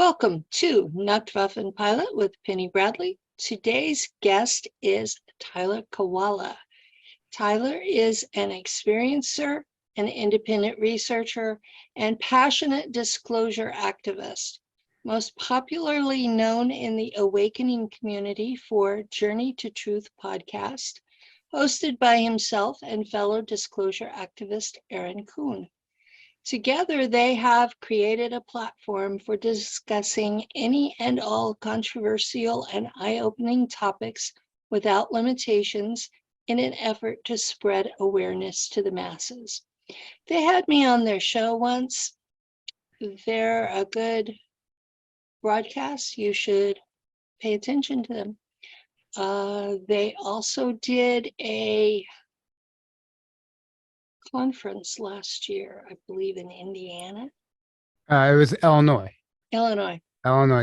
Welcome to Nacht Waffen Pilot with Penny Bradley. Today's guest is Tyler Koala. Tyler is an experiencer, an independent researcher, and passionate disclosure activist, most popularly known in the awakening community for Journey to Truth podcast, hosted by himself and fellow disclosure activist Aaron Kuhn. Together, they have created a platform for discussing any and all controversial and eye-opening topics without limitations in an effort to spread awareness to the masses. They had me on their show once. They're a good broadcast. You should pay attention to them. They also did a conference last year, I believe in Indiana. It was Illinois, Illinois,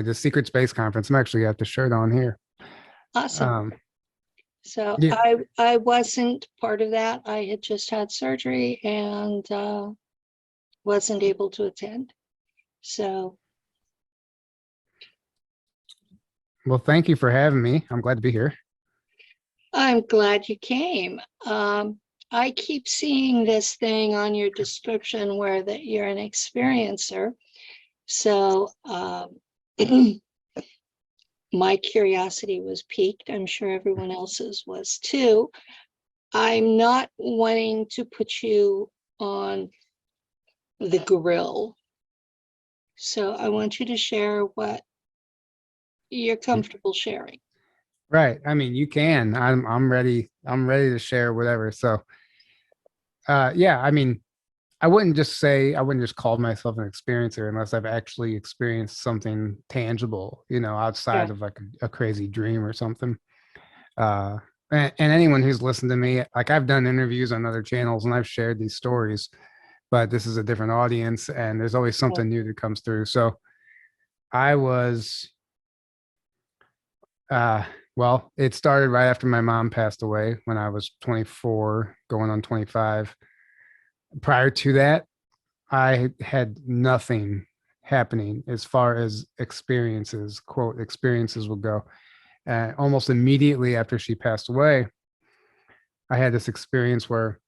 the Secret Space Conference. I'm actually got the shirt on here. Awesome. So yeah. I wasn't part of that. I had just had surgery and wasn't able to attend. So. Well, thank you for having me. I'm glad to be here. I'm glad you came. I keep seeing this thing on your description where that you're an experiencer. So my curiosity was piqued. I'm sure everyone else's was too. I'm not wanting to put you on the grill. So I want you to share what you're comfortable sharing. Right. I mean, you can. I'm ready. I'm ready to share whatever. So yeah, I mean, I wouldn't just call myself an experiencer unless I've actually experienced something tangible, outside of like a crazy dream or something. And anyone who's listened to me, like I've done interviews on other channels and I've shared these stories, but this is a different audience and there's always something new that comes through. So I was, well, it started right after my mom passed away when I was 24, going on 25. Prior to that, I had nothing happening as far as experiences, quote, experiences will go. Almost immediately after she passed away, I had this experience where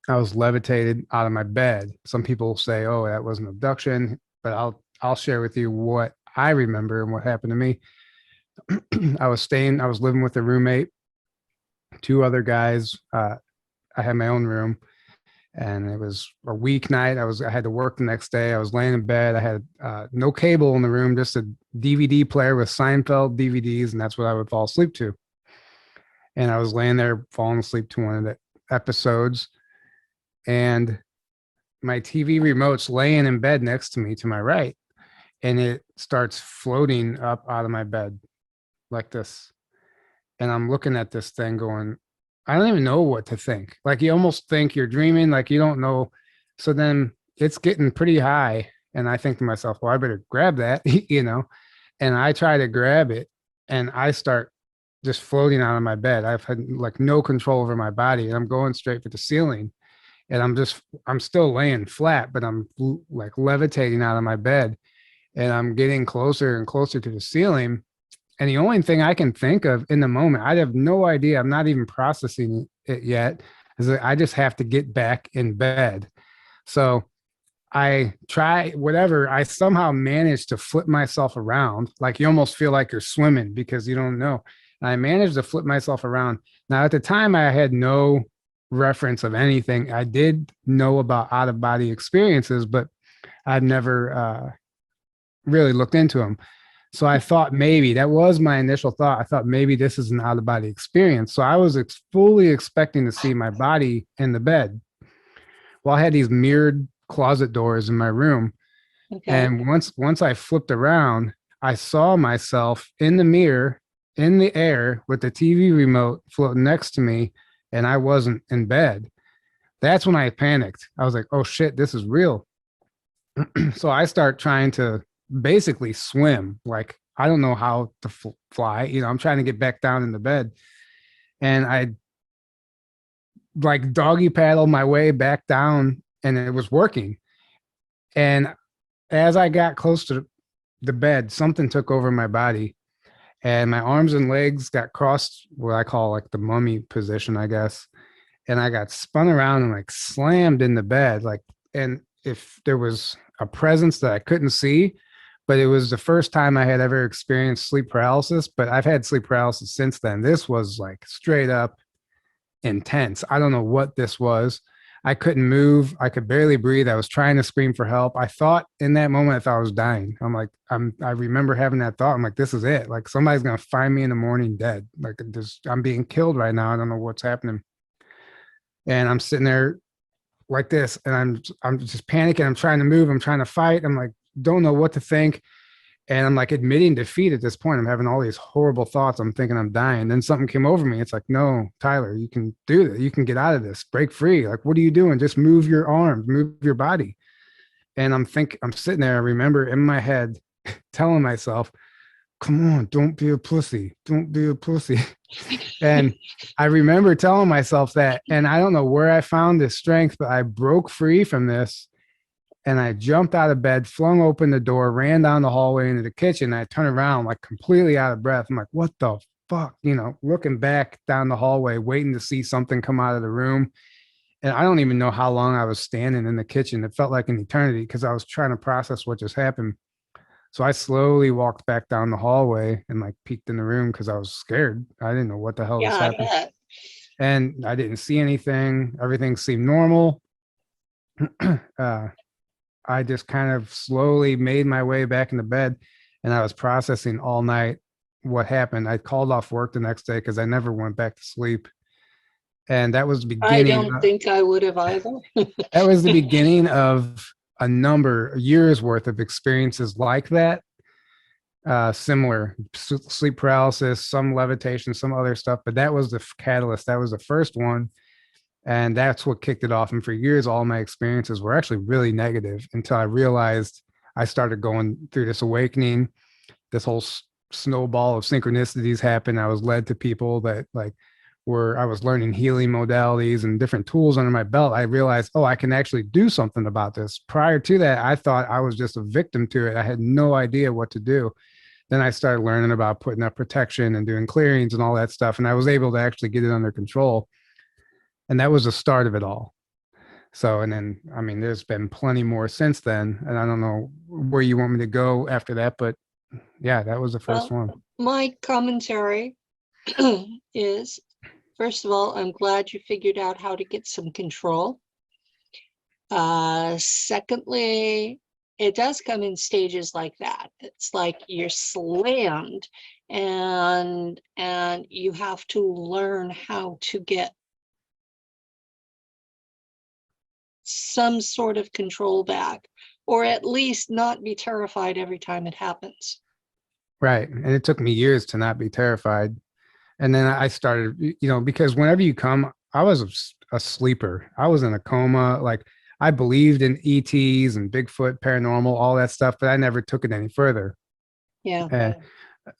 I was levitated out of my bed. Some people say, oh, that was an abduction, but I'll share with you what I remember and what happened to me. I was living with a roommate, two other guys. I had my own room and it was a weeknight. I had to work the next day. I was laying in bed. I had no cable in the room, just a DVD player with Seinfeld DVDs. And that's what I would fall asleep to. And I was laying there falling asleep to one of the episodes and my TV remote's laying in bed next to me to my right. And it starts floating up out of my bed like this. And I'm looking at this thing going, I don't even know what to think. Like you almost think you're dreaming, like you don't know. So then it's getting pretty high. And I think to myself, well, I better grab that, and I try to grab it and I start just floating out of my bed. I've had like no control over my body and I'm going straight for the ceiling and I'm still laying flat, but I'm like levitating out of my bed and I'm getting closer and closer to the ceiling. And the only thing I can think of in the moment, I have no idea, I'm not even processing it yet, is that I just have to get back in bed. So I try whatever, I somehow managed to flip myself around. Like you almost feel like you're swimming because you don't know. And I managed to flip myself around. Now at the time I had no reference of anything. I did know about out of body experiences, but I'd never really looked into them. So I thought maybe that was my initial thought. I thought maybe this is an out of body experience. So I was fully expecting to see my body in the bed. Well, I had these mirrored closet doors in my room. Okay. And once I flipped around, I saw myself in the mirror in the air with the TV remote floating next to me. And I wasn't in bed. That's when I panicked. I was like, oh shit, this is real. So I start trying to basically swim. Like, I don't know how to fly, I'm trying to get back down in the bed and I like doggy paddle my way back down and it was working. And as I got close to the bed, something took over my body, and my arms and legs got crossed, what I call like the mummy position, I guess. And I got spun around and like slammed in the bed. Like, and if there was a presence that I couldn't see, but it was the first time I had ever experienced sleep paralysis. But I've had sleep paralysis since then. This was like straight up intense. I don't know what this was. I couldn't move. I could barely breathe. I was trying to scream for help. I thought in that moment I thought I was dying. I remember having that thought. I'm like, this is it. Like somebody's gonna find me in the morning dead. Like this, I'm being killed right now. I don't know what's happening. And I'm sitting there like this, and I'm just panicking. I'm trying to move. I'm trying to fight. I'm like, don't know what to think. And I'm like admitting defeat at this point. I'm having all these horrible thoughts. I'm thinking I'm dying. Then something came over me. It's like, no, Tyler, you can do this. You can get out of this. Break free. Like, what are you doing? Just move your arms, move your body. And I'm sitting there. I remember in my head telling myself, come on, don't be a pussy. Don't be a pussy. And I remember telling myself that. And I don't know where I found this strength, but I broke free from this. And I jumped out of bed, flung open the door, ran down the hallway into the kitchen. And I turned around like completely out of breath. I'm like, what the fuck? You know, looking back down the hallway, waiting to see something come out of the room. And I don't even know how long I was standing in the kitchen. It felt like an eternity because I was trying to process what just happened. So I slowly walked back down the hallway and like peeked in the room because I was scared. I didn't know what the hell was Yeah, I happening. bet. And I didn't see anything. Everything seemed normal. uh, I just kind of slowly made my way back into bed, and I was processing all night what happened. I called off work the next day because I never went back to sleep. And that was the I beginning. don't think I would have either. That was the beginning of a years worth of experiences like that. Similar sleep paralysis, some levitation, some other stuff, but that was the catalyst. That was the first one. And that's what kicked it off. And for years, all my experiences were actually really negative until I realized I started going through this awakening. This whole snowball of synchronicities happened. I was led to people that like were, I was learning healing modalities and different tools under my belt. I realized, oh, I can actually do something about this. Prior to that, I thought I was just a victim to it. I had no idea what to do. Then I started learning about putting up protection and doing clearings and all that stuff. And I was able to actually get it under control. And that was the start of it all. So, and then, I mean, there's been plenty more since then. And I don't know where you want me to go after that, but yeah, that was the first Well, one. my commentary is, first of all, I'm glad you figured out how to get some control. Secondly, it does come in stages like that. It's like you're slammed and you have to learn how to get some sort of control back, or at least not be terrified every time it happens. Right. And it took me years to not be terrified. And then I started, you know, because whenever you come, I was a sleeper. I was in a coma. Like I believed in ETs and Bigfoot, paranormal, all that stuff, but I never took it any further. Yeah.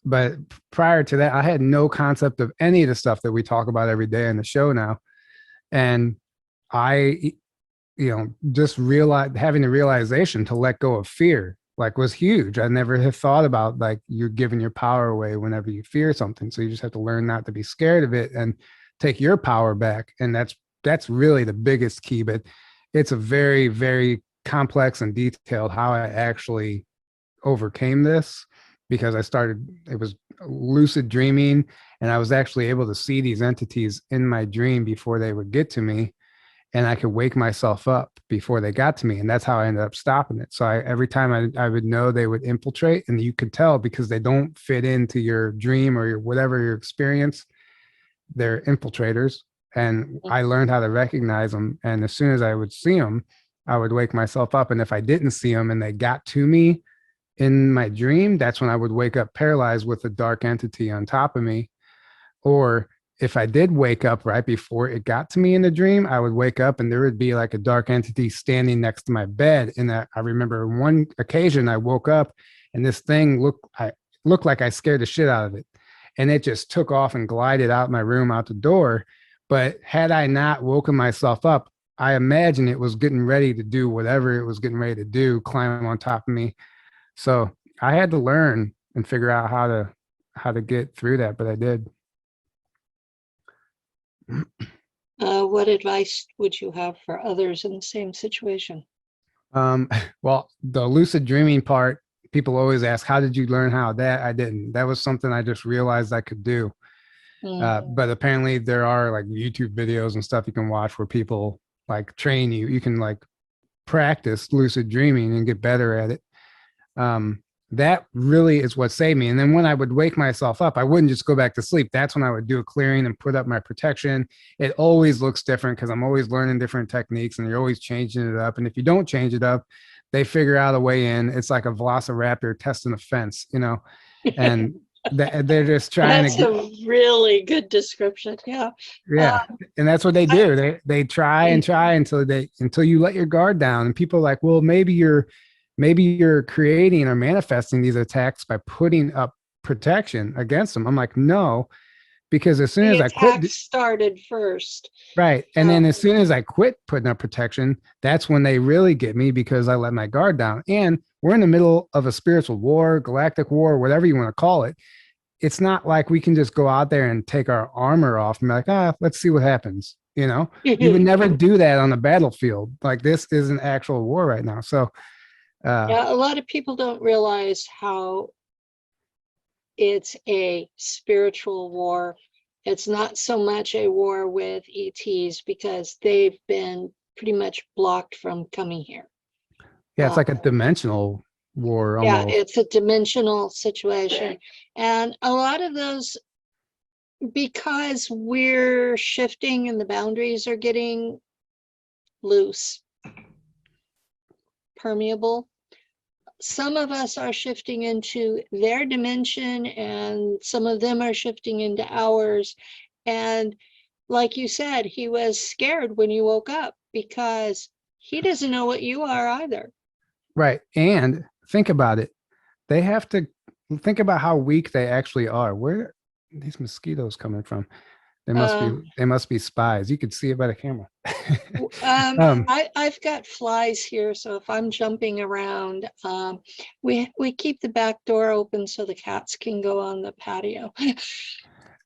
But prior to that, I had no concept of any of the stuff that we talk about every day in the show now. And I, you know, just realize having the realization to let go of fear like was huge. I never had thought about like you're giving your power away whenever you fear something. So you just have to learn not to be scared of it and take your power back. And that's really the biggest key. But it's a very, very complex and detailed how I actually overcame this because it was lucid dreaming, and I was actually able to see these entities in my dream before they would get to me, and I could wake myself up before they got to me. And that's how I ended up stopping it. So every time I would know they would infiltrate, and you could tell because they don't fit into your dream or whatever your experience, they're infiltrators. And I learned how to recognize them. And as soon as I would see them, I would wake myself up. And if I didn't see them and they got to me in my dream, that's when I would wake up paralyzed with a dark entity on top of me. Or if I did wake up right before it got to me in the dream, I would wake up and there would be like a dark entity standing next to my bed. And I remember one occasion I woke up and this thing looked like I scared the shit out of it. And it just took off and glided out my room, out the door. But had I not woken myself up, I imagine it was getting ready to do whatever it was getting ready to do, climb on top of me. So I had to learn and figure out how to get through that, but I did. What advice would you have for others in the same situation? Um, well, the lucid dreaming part, people always ask, how did you learn how that? I didn't. That was something I just realized I could do. Mm. But apparently there are like YouTube videos and stuff you can watch where people like train you. You can like practice lucid dreaming and get better at it. Um, that really is what saved me. And then when I would wake myself up, I wouldn't just go back to sleep. That's when I would do a clearing and put up my protection. It always looks different because I'm always learning different techniques and you're always changing it up. And if you don't change it up, they figure out a way in. It's like a velociraptor testing a fence, you know, and they're just trying to That's get, a really good description. Yeah. yeah. And that's what they I, do. They try and try until you let your guard down. And people are like, well, maybe you're creating or manifesting these attacks by putting up protection against them. I'm like, no, because as soon the as I quit, attack started first. right. And Uh, then as soon as I quit putting up protection, that's when they really get me because I let my guard down. And we're in the middle of a spiritual war, galactic war, whatever you want to call it. It's not like we can just go out there and take our armor off and be like, let's see what happens. You know, you would never do that on the battlefield. Like this is an actual war right now. So, yeah, a lot of people don't realize how it's a spiritual war. It's not so much a war with ETs because they've been pretty much blocked from coming here. yeah, it's like a dimensional war Yeah, almost. it's a dimensional situation. And a lot of those, because we're shifting and the boundaries are getting loose, permeable, some of us are shifting into their dimension and some of them are shifting into ours. And like you said, he was scared when you woke up because he doesn't know what you are either. Right. And think about it. They have to think about how weak they actually are. Where are these mosquitoes coming from? Uh, They must be spies. You could see it by the camera. um, I've got flies here, so if I'm jumping around, we keep the back door open so the cats can go on the patio.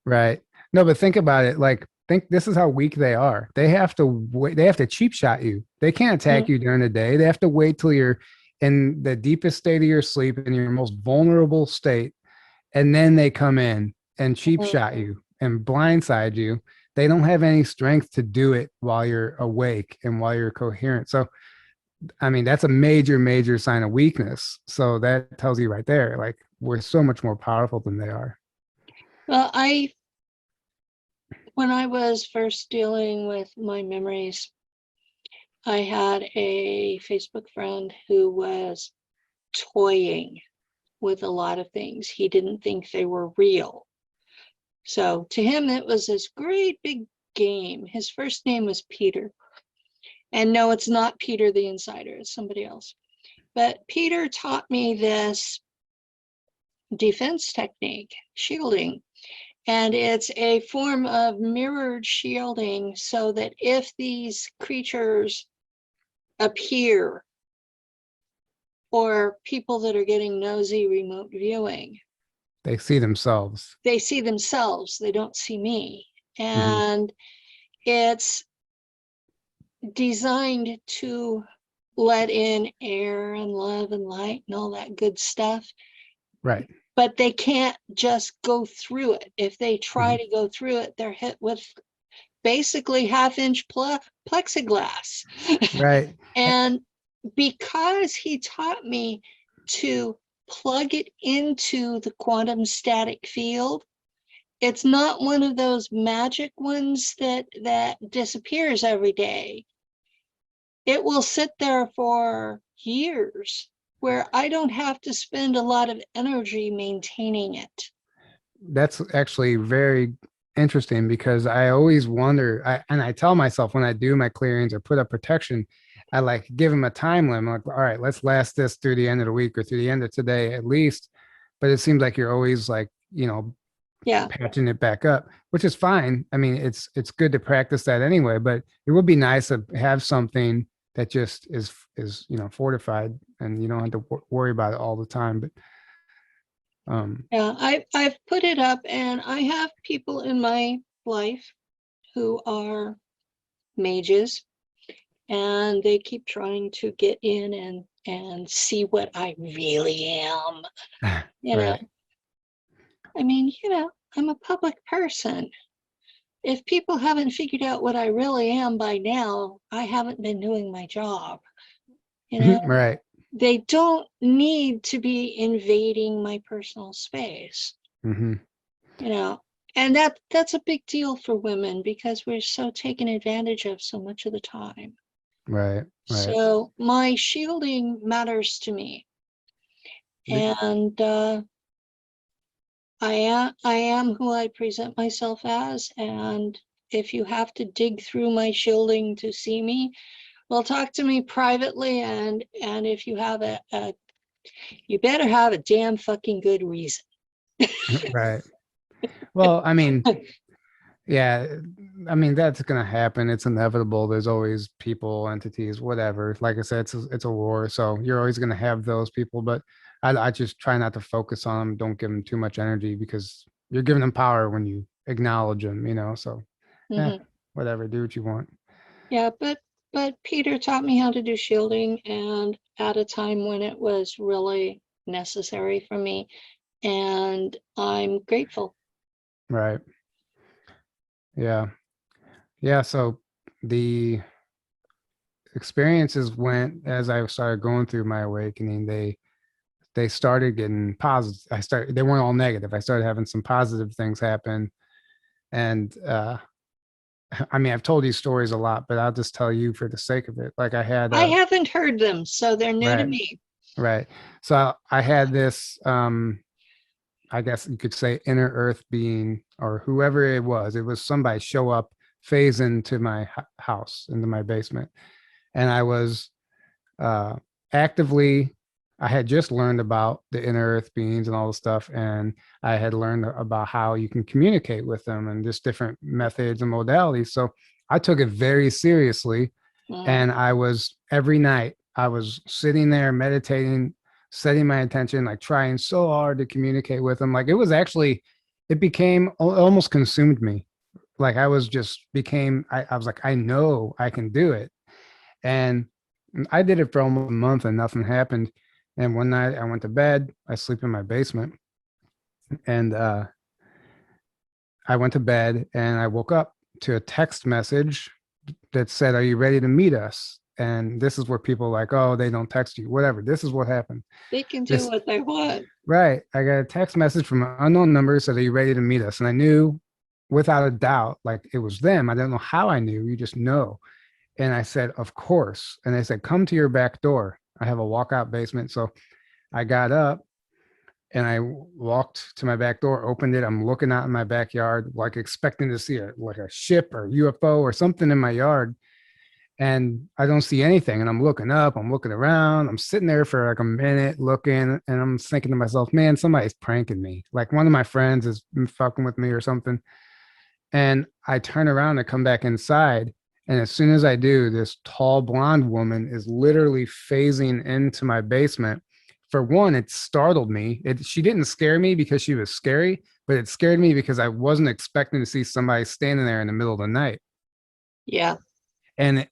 Right. No, but think about it. Like, think this is how weak they are. They have to wait. They have to cheap shot you. They can't attack you during the day. They have to wait till you're in the deepest state of your sleep, in your most vulnerable state, and then they come in and cheap shot you and blindside you. They don't have any strength to do it while you're awake and while you're coherent. So, I mean, that's a major, major sign of weakness. So that tells you right there, like we're so much more powerful than they are. Well, when I was first dealing with my memories, I had a Facebook friend who was toying with a lot of things. He didn't think they were real. So to him, it was this great big game. His first name was Peter. And no, it's not Peter the Insider, it's somebody else. But Peter taught me this defense technique, shielding. And it's a form of mirrored shielding so that if these creatures appear or people that are getting nosy remote viewing, They see themselves. they see themselves, they don't see me. Mhm. And it's designed to let in air and love and light and all that good stuff. Right. But they can't just go through it. If they try Mhm. to go through it, they're hit with basically half-inch plexiglass. Right. And because he taught me to plug it into the quantum static field, it's not one of those magic ones that disappears every day. It will sit there for years where I don't have to spend a lot of energy maintaining it. That's actually very interesting because I always wonder, and I tell myself when I do my clearings or put up protection, I like give them a time limit. I'm like, all right, let's last this through the end of the week or through the end of today at least. But it seems like you're always like, Yeah. patching it back up, which is fine. I mean, it's good to practice that anyway, but it would be nice to have something that just is fortified and you don't have to worry about it all the time. But Yeah, I've put it up, and I have people in my life who are mages, and they keep trying to get in and see what I really am. You know, Right. I mean, I'm a public person. If people haven't figured out what I really am by now, I haven't been doing my job. You know, Right. they don't need to be invading my personal space. Hmm. You know, and that's a big deal for women because we're so taken advantage of so much of the time. Right. Right. So my shielding matters to me, and I am who I present myself as. And if you have to dig through my shielding to see me, well, talk to me privately. And if you have you better have a damn fucking good reason. Right. Well, I mean, yeah, I mean that's gonna happen. It's inevitable. There's always people, entities, whatever. Like I said, it's a war, so you're always gonna have those people. But I just try not to focus on them. Don't give them too much energy because you're giving them power when you acknowledge them. So, yeah, Mhm. whatever. Do what you want. Yeah, but Peter taught me how to do shielding, and at a time when it was really necessary for me, and I'm grateful. Right. Yeah. Yeah. So the experiences went as I started going through my awakening. They started getting positive. They weren't all negative. I started having some positive things happen. And I mean, I've told these stories a lot, but I'll just tell you for the sake of it. Like I had I a haven't heard them, so they're new to right, me. right. So I had this I guess you could say inner earth being or whoever it was. It was somebody show up, phase into my house, into my basement. And I was uh, actively, I had just learned about the inner earth beings and all the stuff. And I had learned about how you can communicate with them and just different methods and modalities. So I took it very seriously. Mm, And I was every night, I was sitting there meditating, setting my attention, like trying so hard to communicate with them. Like it was actually, it became almost consumed me. Like I was just became, I was like, I know I can do it. And I did it for almost a month and nothing happened. And one night I went to bed. I sleep in my basement. And I went to bed and I woke up to a text message that said, "Are you ready to meet us?" And this is where people are like, "Oh, they don't text you, whatever." This is what happened. they can do This what they want. right. I got a text message from an unknown number that said, "Are you ready to meet us?" And I knew without a doubt, like it was them. I don't know how I knew. You just know. And I said, "Of course." And they said, "Come to your back door." I have a walkout basement. So I got up and I walked to my back door, opened it. I'm looking out in my backyard, like expecting to see like a ship or UFO or something in my yard. And I don't see anything. And I'm looking up, I'm looking around, I'm sitting there for like a minute looking, and I'm thinking to myself, man, somebody's pranking me. Like one of my friends is fucking with me or something. And I turn around and come back inside. And as soon as I do, this tall blonde woman is literally phasing into my basement. For one, it startled me. She didn't scare me because she was scary, but it scared me because I wasn't expecting to see somebody standing there in the middle of the night. Yeah. And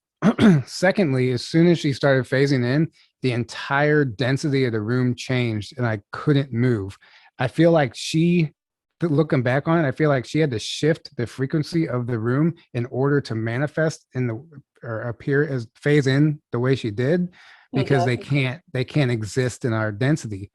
secondly, as soon as she started phasing in, the entire density of the room changed and I couldn't move. I feel like looking back on it, I feel like she had to shift the frequency of the room in order to manifest in the or appear as phase in the way she did because Okay. they can't exist in our density.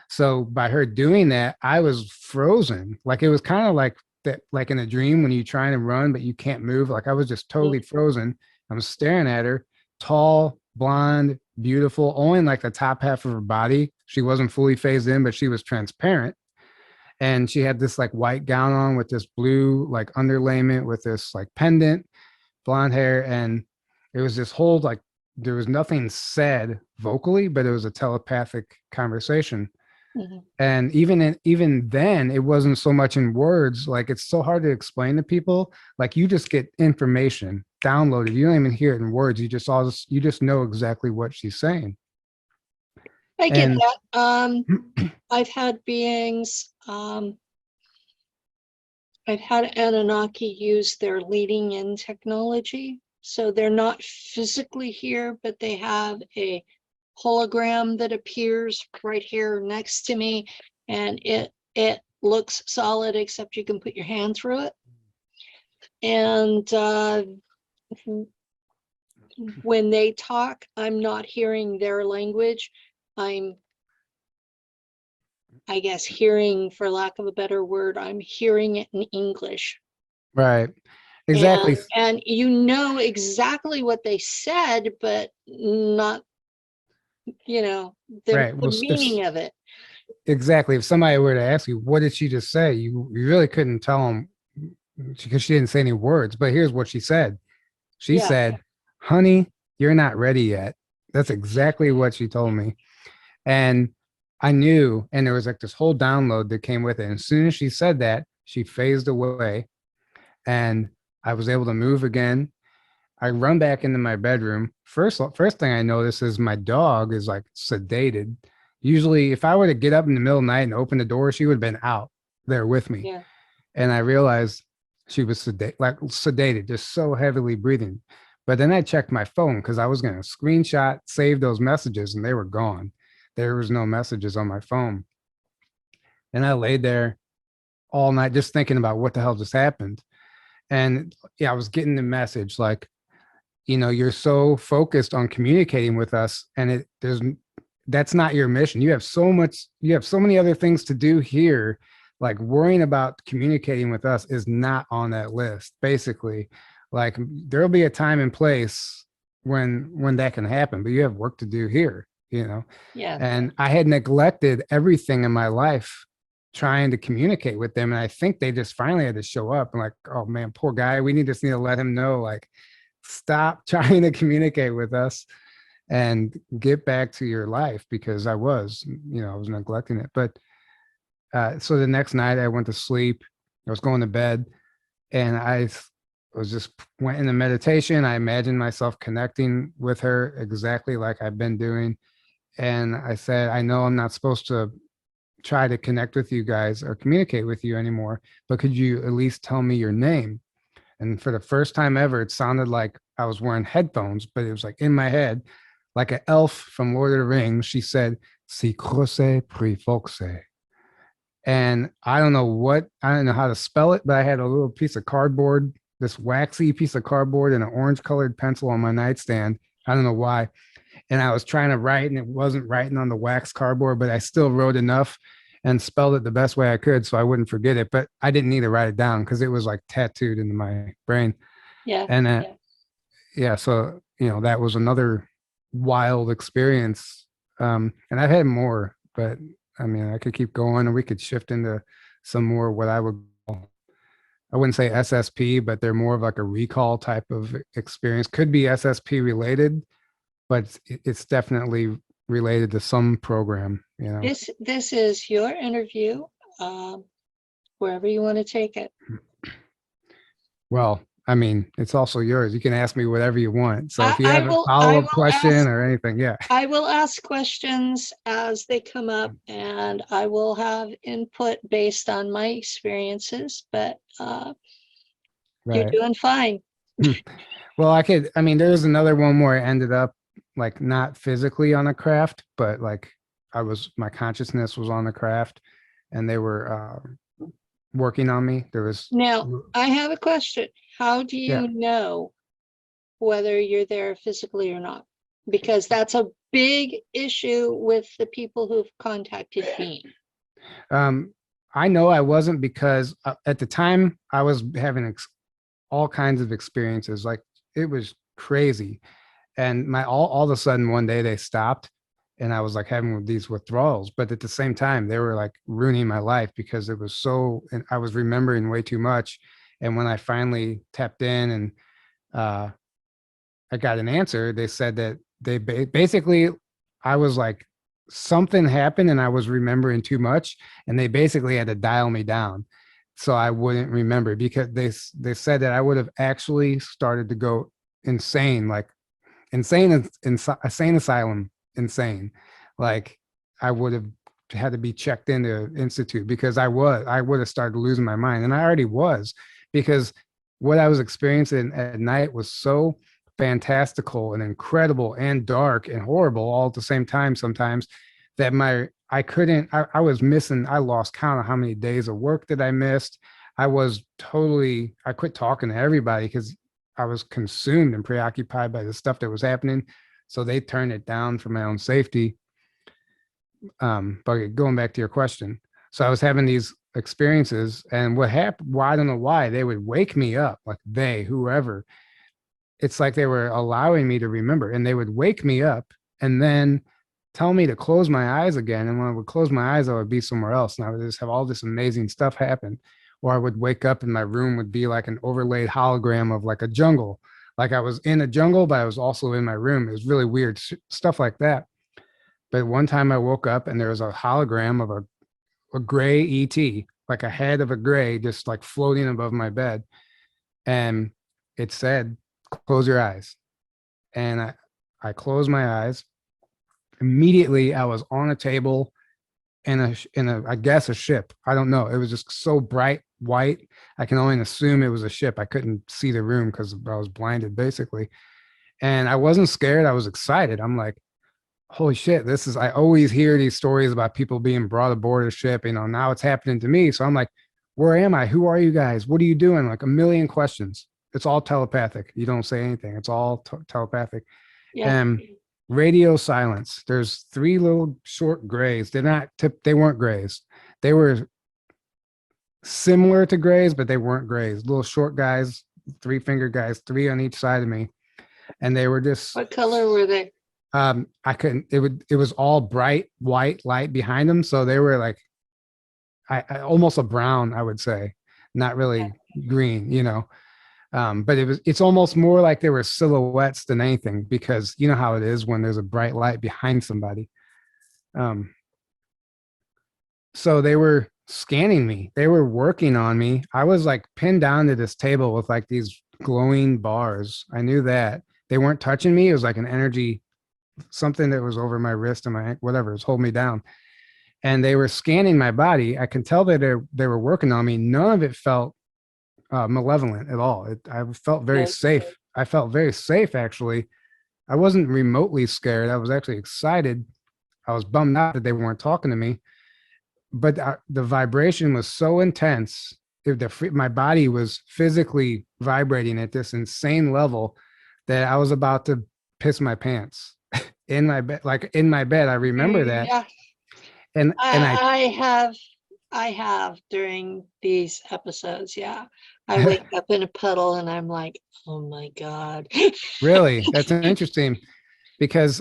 So by her doing that, I was frozen. Like it was kind of like that, like in a dream when you're trying to run but you can't move. Like I was just totally frozen. I'm staring at her, tall, blonde, beautiful, only in like the top half of her body. She wasn't fully phased in, but she was transparent. And she had this like white gown on with this blue like underlayment with this like pendant, blonde hair. And it was this whole like, there was nothing said vocally, but it was a telepathic conversation. Mhm. And even then it wasn't so much in words. Like it's so hard to explain to people. Like you just get information downloaded, you don't even hear it in words. You just know exactly what she's saying. I get And that. I've had beings, I've had Anunnaki use their leading in technology. So they're not physically here, but they have a hologram that appears right here next to me, and it looks solid, except you can put your hand through it. And when they talk, I'm not hearing their language. I'm, I guess, hearing, for lack of a better word, I'm hearing it in English. right, exactly. And you know exactly what they said, but not, you know, Right. the Well, meaning of it. exactly. If somebody were to ask you, what did she just say? You really couldn't tell them because she didn't say any words. But here's what she said. She Yeah, said, "Honey, you're not ready yet." That's exactly what she told me. And I knew, and there was like this whole download that came with it. And as soon as she said that, she phased away and I was able to move again. I run back into my bedroom. First thing I notice is my dog is like sedated. Usually, if I were to get up in the middle of the night and open the door, she would have been out there with me. yeah, And I realized she was sedated, just so heavily breathing. But then I checked my phone because I was going to screenshot, save those messages, and they were gone. There was no messages on my phone. And I laid there all night just thinking about what the hell just happened. And yeah, I was getting the message like, you're so focused on communicating with us, and that's not your mission. You have so many other things to do here. Like worrying about communicating with us is not on that list. Basically, like there'll be a time and place when that can happen, but you have work to do here. yeah, And I had neglected everything in my life trying to communicate with them. And I think they just finally had to show up and like, oh man, poor guy. We need to let him know, like, stop trying to communicate with us and get back to your life, because I was neglecting it. But so the next night I went to sleep, I was going to bed, and I was just went into meditation. I imagined myself connecting with her exactly like I've been doing. And I said, I know I'm not supposed to try to connect with you guys or communicate with you anymore, but could you at least tell me your name? And for the first time ever, it sounded like I was wearing headphones, but it was like in my head, like an elf from Lord of the Rings. She said, "Si croce pri foxe." And I don't know how to spell it, but I had a little piece of cardboard, this waxy piece of cardboard, and an orange colored pencil on my nightstand. I don't know why. And I was trying to write, and it wasn't writing on the wax cardboard, but I still wrote enough and spelled it the best way I could so I wouldn't forget it. But I didn't need to write it down because it was like tattooed into my brain. yeah, And yeah, so that was another wild experience. And I've had more, but I mean, I could keep going, and we could shift into some more what I wouldn't say SSP, but they're more of like a recall type of experience. Could be SSP related, but it's definitely related to some program. This is your interview, wherever you want to take it. Well, I mean, it's also yours. You can ask me whatever you want. So if you I have a will follow-up question or anything, yeah. I will ask questions as they come up, and I will have input based on my experiences, but you're Right. doing fine. Well, I mean, there's another one where I ended up like not physically on a craft, but like my consciousness was on the craft, and they were working on me. There was, Now, I have a question. How do yeah. you know whether you're there physically or not? Because that's a big issue with the people who've contacted me. I know I wasn't, because at the time I was having all kinds of experiences. Like it was crazy. And all of a sudden one day they stopped, and I was like having these withdrawals, but at the same time they were like ruining my life because it was and I was remembering way too much. And when I finally tapped in and I got an answer, they said that they basically, I was like, something happened and I was remembering too much, and they basically had to dial me down so I wouldn't remember, because they said that I would have actually started to go insane, like insane asylum insane. Like I would have had to be checked into institute, because I would have started losing my mind. And I already was, because what I was experiencing at night was so fantastical and incredible and dark and horrible all at the same time sometimes, that I was missing, I lost count of how many days of work that I missed. I quit talking to everybody because I was consumed and preoccupied by the stuff that was happening. So they turned it down for my own safety. But going back to your question, so I was having these experiences, and what happened, well, I don't know why they would wake me up, like whoever, it's like they were allowing me to remember, and they would wake me up and then tell me to close my eyes again. And when I would close my eyes, I would be somewhere else, and I would just have all this amazing stuff happen. Or I would wake up and my room would be like an overlaid hologram of like a jungle, like I was in a jungle, but I was also in my room. It was really weird stuff like that. But one time I woke up and there was a hologram of a gray ET, like a head of a gray, just like floating above my bed. And it said, close your eyes. And I closed my eyes. Immediately I was on a table in I guess a ship. I don't know. It was just so bright white. I can only assume it was a ship. I couldn't see the room because I was blinded basically. And I wasn't scared. I was excited. I'm like, holy shit, I always hear these stories about people being brought aboard a ship, now it's happening to me. So I'm like, where am I? Who are you guys? What are you doing? Like a million questions. It's all telepathic. You don't say anything. It's all telepathic. Yeah. And radio silence. There's 3 little short grays. They weren't grays. They were similar to grays, but they weren't grays. Little short guys, 3-finger guys, 3 on each side of me. And they were just, what color were they? It was all bright white light behind them. So they were like, I almost a brown, I would say, not really green, but it's almost more like they were silhouettes than anything, because you know how it is when there's a bright light behind somebody. So they were scanning me. They were working on me. I was like pinned down to this table with like these glowing bars. I knew that they weren't touching me. It was like an energy, something that was over my wrist and my whatever was holding me down. And they were scanning my body. I can tell that they were working on me. None of it felt malevolent at all. I felt very safe. I felt very safe, actually. I wasn't remotely scared. I was actually excited. I was bummed out that they weren't talking to me. But the vibration was so intense. My body was physically vibrating at this insane level that I was about to piss my pants in my bed. Like in my bed, I remember that. Yeah. And I have during these episodes. Yeah. I wake up in a puddle and I'm like, oh my God. Really? That's interesting, because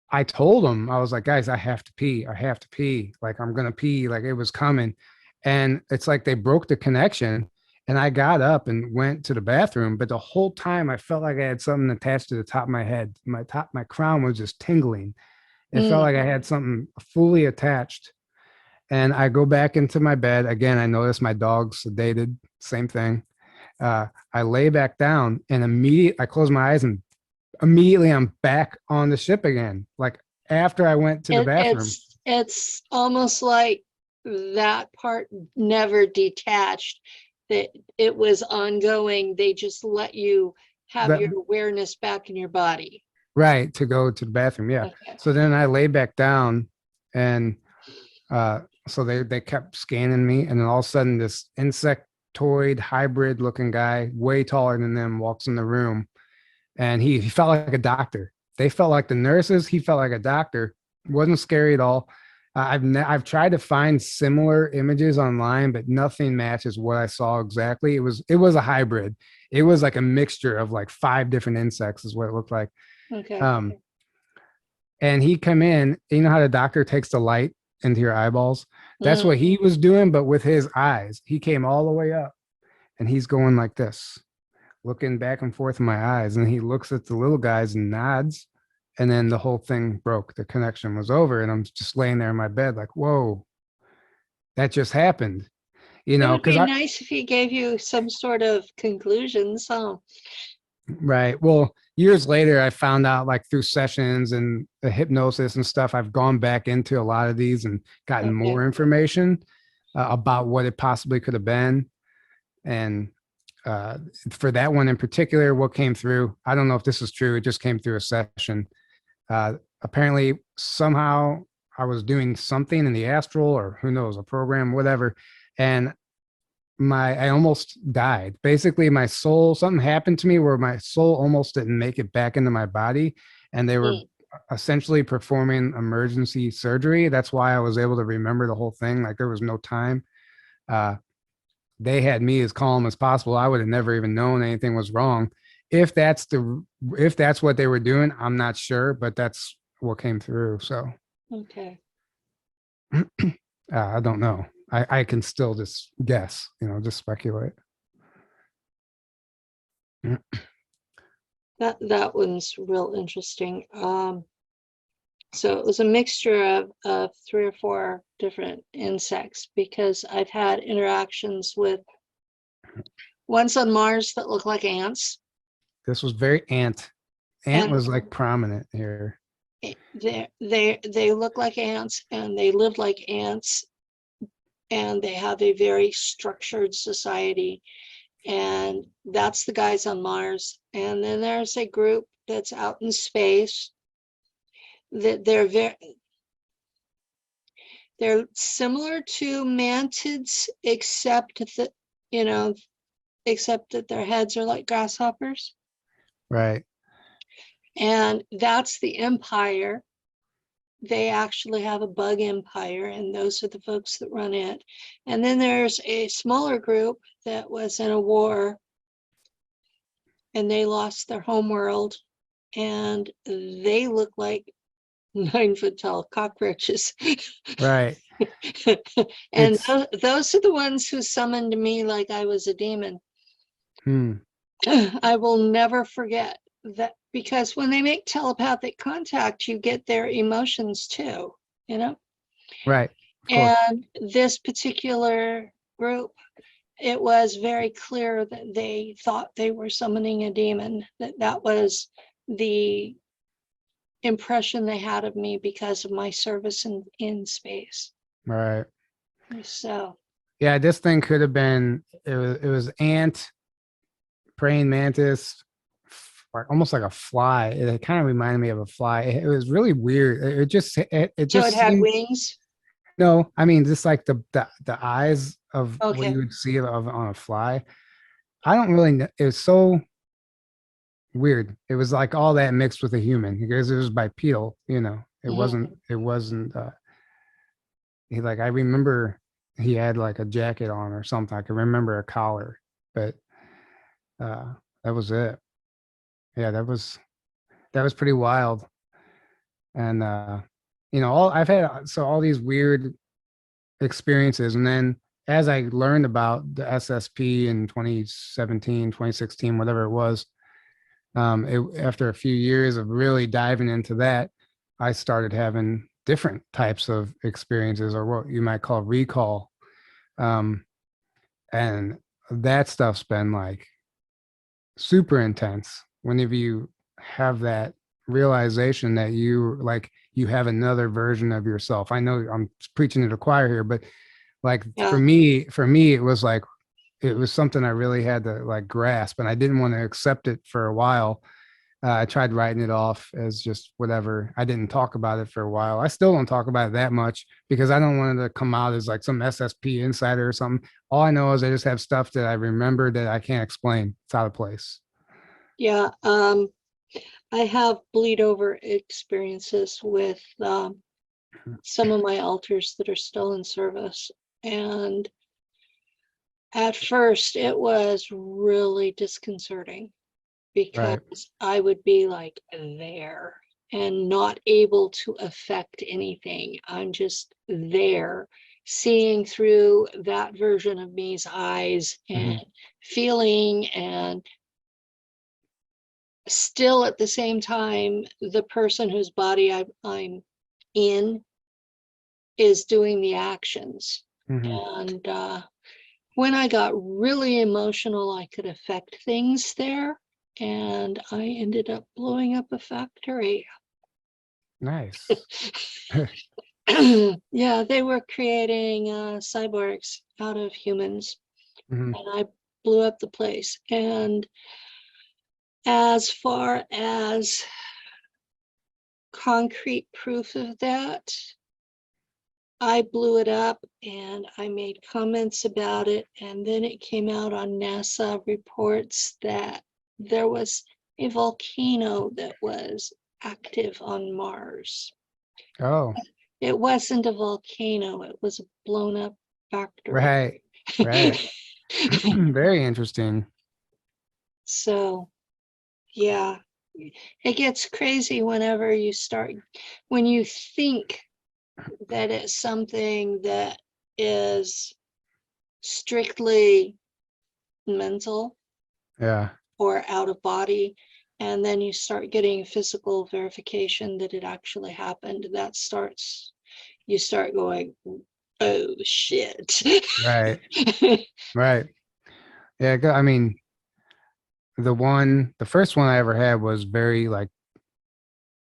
I told them, I was like, guys, I have to pee. I have to pee. Like, I'm going to pee. Like it was coming. And it's like they broke the connection. And I got up and went to the bathroom. But the whole time I felt like I had something attached to the top of my head. My crown was just tingling. It felt like I had something fully attached. And I go back into my bed. Again, I noticed my dog's sedated. Same thing. I lay back down and I close my eyes, and immediately I'm back on the ship again. Like after I went to the bathroom. It's almost like that part never detached, that it was ongoing. They just let you have your awareness back in your body. Right, to go to the bathroom. Yeah. Okay. So then I lay back down, and so they kept scanning me, and then all of a sudden this insectoid hybrid looking guy, way taller than them, walks in the room, and he felt like a doctor. They felt like the nurses. He felt like a doctor. Wasn't scary at all. I've tried to find similar images online, but nothing matches what I saw exactly. It was a hybrid. It was like a mixture of like 5 different insects is what it looked like. Okay. And he come in, you know how the doctor takes the light into your eyeballs? That's what he was doing, but with his eyes. He came all the way up, and he's going like this, looking back and forth in my eyes. And he looks at the little guys and nods. And then the whole thing broke. The connection was over. And I'm just laying there in my bed like, whoa, that just happened. It would be nice if he gave you some sort of conclusions. Huh? Right. Well, years later, I found out like through sessions and the hypnosis and stuff, I've gone back into a lot of these and gotten Okay. more information about what it possibly could have been. And uh, for that one in particular, what came through, I don't know if this is true. It just came through a session. Apparently, somehow I was doing something in the astral, or who knows, a program, whatever. And I almost died. Basically, my soul, something happened to me where my soul almost didn't make it back into my body. And they were Mm. essentially performing emergency surgery. That's why I was able to remember the whole thing. Like there was no time. Uh, they had me as calm as possible. I would have never even known anything was wrong. If that's what they were doing, I'm not sure, but that's what came through. So Okay. I don't know. I can still just guess, just speculate. That one's real interesting. So it was a mixture of 3 or 4 different insects, because I've had interactions with ones on Mars that look like ants. This was very ant. Ant And was like prominent here. they look like ants, and they live like ants, and they have a very structured society. And that's the guys on Mars. And then there's a group that's out in space that they're similar to mantids, except that, except that their heads are like grasshoppers. Right. And that's the empire. They actually have a bug empire, and those are the folks that run it. And then there's a smaller group that was in a war, and they lost their home world, and they look like 9-foot tall cockroaches. Right. And It's those are the ones who summoned me like I was a demon. hmm, I will never forget that, because when they make telepathic contact, you get their emotions too, you know? right. Of course. And this particular group, it was very clear that they thought they were summoning a demon, that was the impression they had of me because of my service in space. Right. So Yeah, this thing could have been it was ant, praying mantis, almost like a fly. It kind of reminded me of a fly. It was really weird. It so it just had seemed wings. no, I mean just like the eyes of what Okay. you would see on a fly. I don't really know. It was so weird. It was like all that mixed with a human because it was bipedal, It Mhm. wasn't I remember he had like a jacket on or something. I can remember a collar, but uh that was it. Yeah, that was pretty wild. And all these weird experiences. And then as I learned about the SSP in 2017, 2016, whatever it was, after a few years of really diving into that, I started having different types of experiences, or what you might call recall. Um, and that stuff's been like super intense whenever you have that realization that you have another version of yourself. I know I'm preaching to the choir here, but like Yeah. for me it was like it was something I really had to like grasp, and I didn't want to accept it for a while. I tried writing it off as just whatever. I didn't talk about it for a while. I still don't talk about it that much because I don't want it to come out as like some SSP insider or something. All I know is I just have stuff that I remember that I can't explain. It's out of place. Yeah. I have bleed over experiences with some of my altars that are still in service. And at first it was really disconcerting, Right. because I would be like there and not able to affect anything. I'm just there, seeing through that version of me's eyes Hmm. and feeling, and still at the same time, the person whose body I'm in is doing the actions. Hmm. And when I got really emotional, I could affect things there. and I ended up blowing up a factory. Nice. Yeah, they were creating cyborgs out of humans, Mhm. and I blew up the place. And as far as concrete proof of that, I blew it up and I made comments about it. And then it came out on NASA reports that there was a volcano that was active on Mars. Oh, It wasn't a volcano, it was a blown up factory. right. Right. Very interesting. So, yeah, it gets crazy whenever you start, when you think that it's something that is strictly mental Yeah. or out of body, and then you start getting physical verification that it actually happened. That starts, you start going, oh shit. Right. Right. Yeah. I mean, the first one I ever had was very like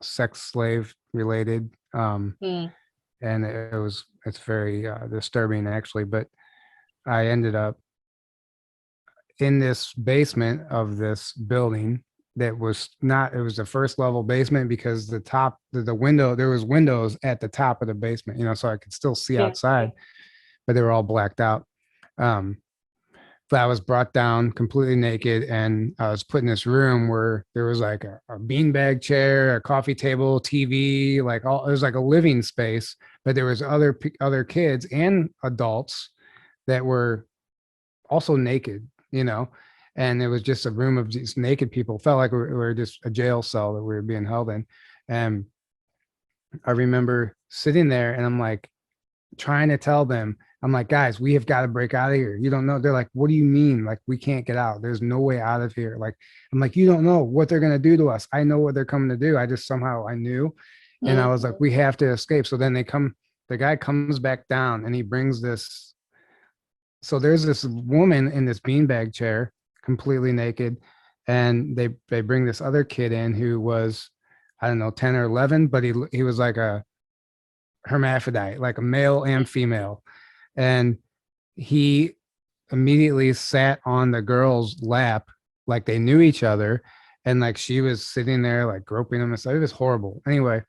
sex slave related. Mm, And it's very disturbing actually. But I ended up in this basement of this building that was not, it was the first level basement because the top, the window, there was windows at the top of the basement, so I could still see yeah. outside, but they were all blacked out. Um, but I was brought down completely naked and I was put in this room where there was like a beanbag chair, a coffee table, TV, like all, it was like a living space, but there was other kids and adults that were also naked, and it was just a room of these naked people. Felt like we were just a jail cell that we were being held in. And I remember sitting there and I'm like trying to tell them, I'm like, guys, we have got to break out of here. You don't know. They're like, what do you mean? Like, we can't get out. There's no way out of here. Like, I'm like, you don't know what they're going to do to us. I know what they're coming to do. I just somehow I knew. And I was like, we have to escape. So then the guy comes back down and he brings this. So there's this woman in this beanbag chair, completely naked, and they bring this other kid in who was, I don't know, 10 or 11, but he was like a hermaphrodite, like a male and female, and he immediately sat on the girl's lap like they knew each other, and like she was sitting there like groping him and stuff. It was horrible. Anyway,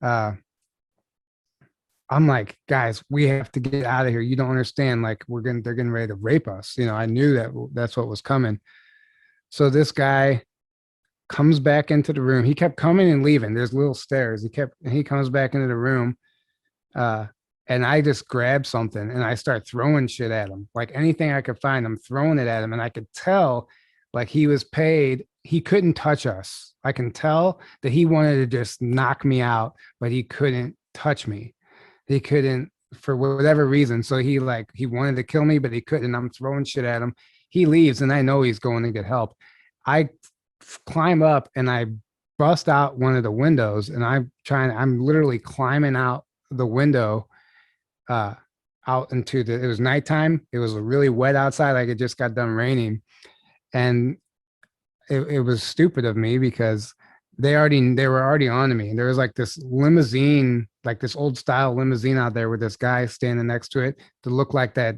uh, I'm like, guys, we have to get out of here. You don't understand. Like, they're getting ready to rape us. I knew that that's what was coming. So this guy comes back into the room. He kept coming and leaving. There's little stairs. He comes back into the room. Uh, and I just grab something and I start throwing shit at him. Like anything I could find, I'm throwing it at him. And I could tell like he was paid. He couldn't touch us. I can tell that he wanted to just knock me out, but he couldn't touch me. He couldn't for whatever reason. So he wanted to kill me, but he couldn't. I'm throwing shit at him. He leaves and I know he's going to get help. I climb up and I bust out one of the windows and I'm literally climbing out the window uh out into it was nighttime. It was really wet outside, like it just got done raining. And it was stupid of me because they were already on to me. And there was like this limousine, like this old style limousine out there with this guy standing next to it to look like that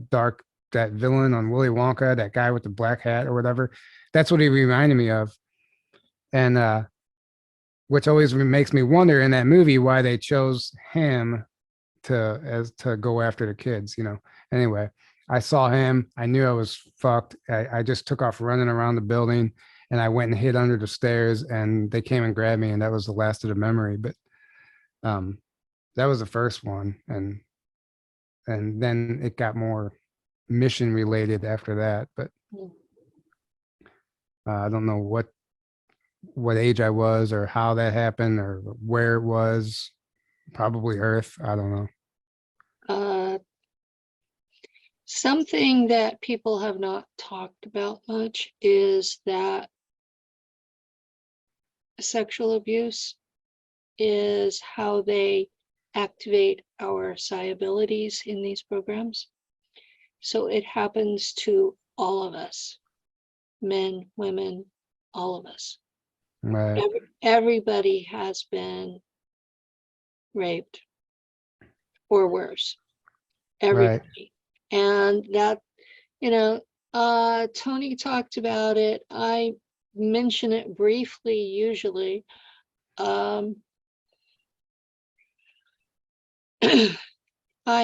villain on Willy Wonka, that guy with the black hat or whatever. That's what he reminded me of. And which always makes me wonder in that movie why they chose him to go after the kids. Anyway, I saw him. I knew I was fucked. I just took off running around the building and I went and hid under the stairs and they came and grabbed me and that was the last of the memory. But um, that was the first one. And then it got more mission related after that. But I don't know what age I was or how that happened or where it was. Probably Earth. I don't know. Uh, Something that people have not talked about much is that sexual abuse is how they activate our psi abilities in these programs. So it happens to all of us, men, women, all of us. Right. Everybody has been raped or worse. Right. Everybody. And that, Tony talked about it. I mention it briefly usually. I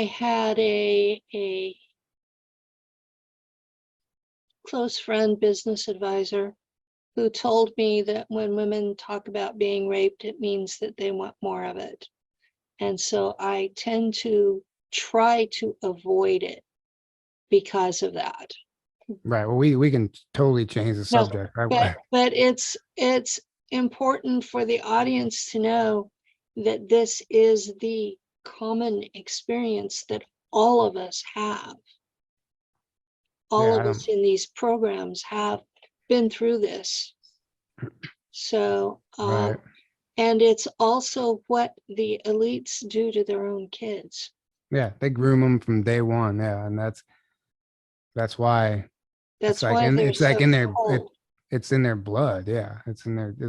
had a close friend, business advisor, who told me that when women talk about being raped, it means that they want more of it. And so I tend to try to avoid it because of that. Right. Well, we can totally change the No, subject. but it's important for the audience to know that this is the common experience that all of us have. All Yeah, of us in these programs have been through this. So, right. and it's also what the elites do to their own kids. Yeah, they groom them from day one. Yeah, and that's why it's That's like why they're it's like so in their cold. it's in their blood. Yeah, it's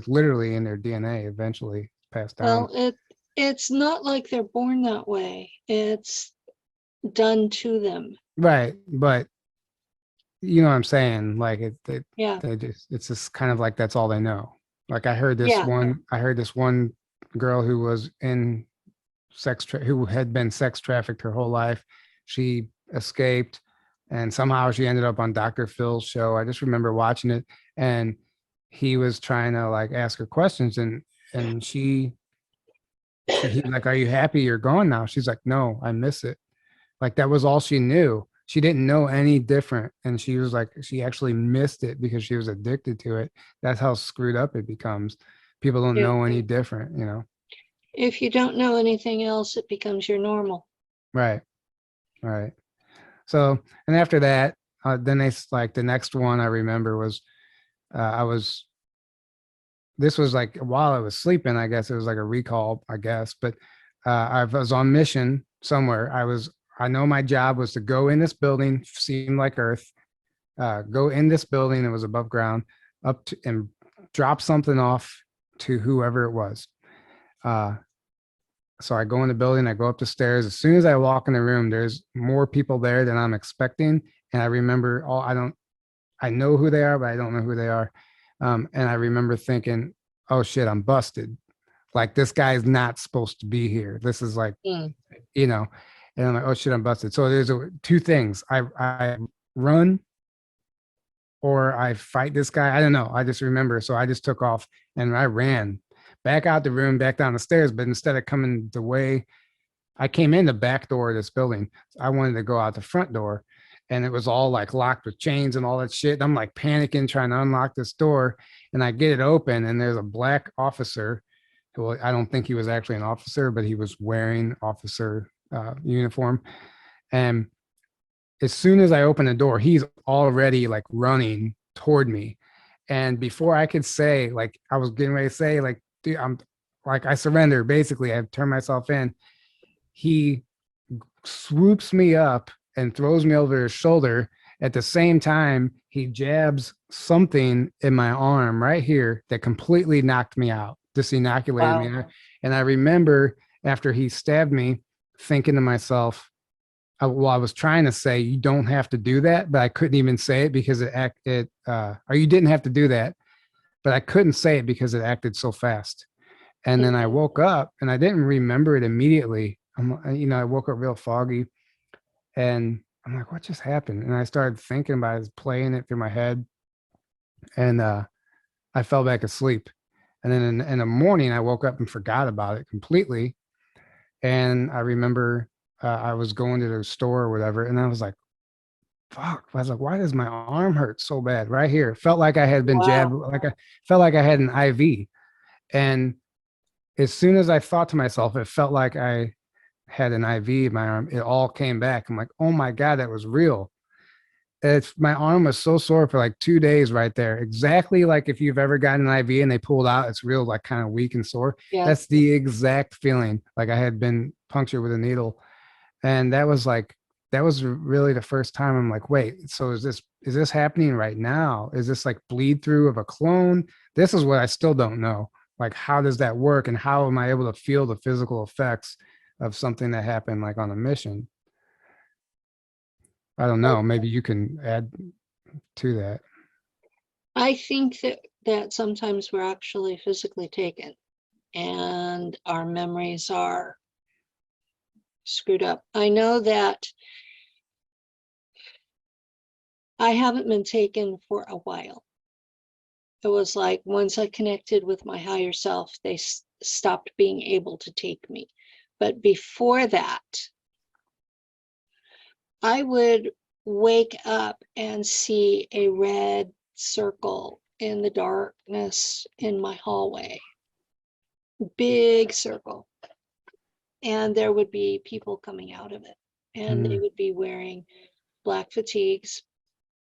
literally in their DNA. Eventually passed down. Well, it's not like they're born that way. It's done to them. Right, but you know what I'm saying? Like Yeah. it's just kind of like that's all they know. Like Yeah. I heard this one girl who was in who had been sex trafficked her whole life. She escaped and somehow she ended up on Dr. Phil's show. I just remember watching it, and he was trying to like ask her questions, and he's like, "Are you happy you're gone now?" She's like, "No, I miss it." Like that was all she knew. She didn't know any different. And she was like, she actually missed it because she was addicted to it. That's how screwed up it becomes. People don't Yeah. know any different, you know? If you don't know anything else, it becomes your normal. Right. Right. So, and after that, then they like the next one I remember was, this was like while I was sleeping, I guess it was like a recall, I guess, but I was on mission somewhere. I know my job was to go in this building, seemed like Earth, go in this building that was above ground up to and drop something off to whoever it was. So I go in the building, I go up the stairs. As soon as I walk in the room, there's more people there than I'm expecting. And I remember I know who they are, but I don't know who they are. And I remember thinking, oh shit, I'm busted. Like this guy's not supposed to be here. This is like, you know, and I'm like, oh shit, I'm busted. So there's two things. I run or I fight this guy. I don't know. I just remember. So I just took off and I ran back out the room, back down the stairs. But instead of coming the way I came in the back door of this building, I wanted to go out the front door, and it was all like locked with chains and all that shit. I'm like panicking, trying to unlock this door, and I get it open, and there's a black officer who I don't think he was actually an officer, but he was wearing officer uniform. And as soon as I open the door, he's already like running toward me. And before I could say, like, I was getting ready to say, like, dude, I'm like, I surrender. Basically, I turned myself in. He swoops me up and throws me over his shoulder. At the same time, he jabs something in my arm right here that completely knocked me out, just inoculated me. And I remember after he stabbed me, thinking to myself, I was trying to say you don't have to do that, but I couldn't even say it because or you didn't have to do that, but I couldn't say it because it acted so fast. And then I woke up and I didn't remember it immediately. I woke up real foggy, and I'm like, what just happened? And I started thinking about it, playing it through my head, and I fell back asleep. And then in the morning, I woke up and forgot about it completely. And I remember I was going to the store or whatever, and I was like, fuck. I was like, why does my arm hurt so bad right here? It felt like I had been jabbed, like I felt like I had an IV. And as soon as I thought to myself, it felt like I had an IV in my arm. It all came back. I'm like, oh my God, that was real. My arm was so sore for like 2 days right there. Exactly like if you've ever gotten an IV and they pulled out, it's real, like kind of weak and sore. Yeah. That's the exact feeling. Like I had been punctured with a needle. And that was really the first time I'm like, wait, so is is this happening right now? Is this like bleed through of a clone? This is what I still don't know. Like, how does that work? And how am I able to feel the physical effects of something that happened like on a mission? I don't know. Maybe you can add to that. I think that sometimes we're actually physically taken and our memories are screwed up. I know that I haven't been taken for a while. It was like once I connected with my higher self, they stopped being able to take me. But before that, I would wake up and see a red circle in the darkness in my hallway. Big circle. And there would be people coming out of it. And they would be wearing black fatigues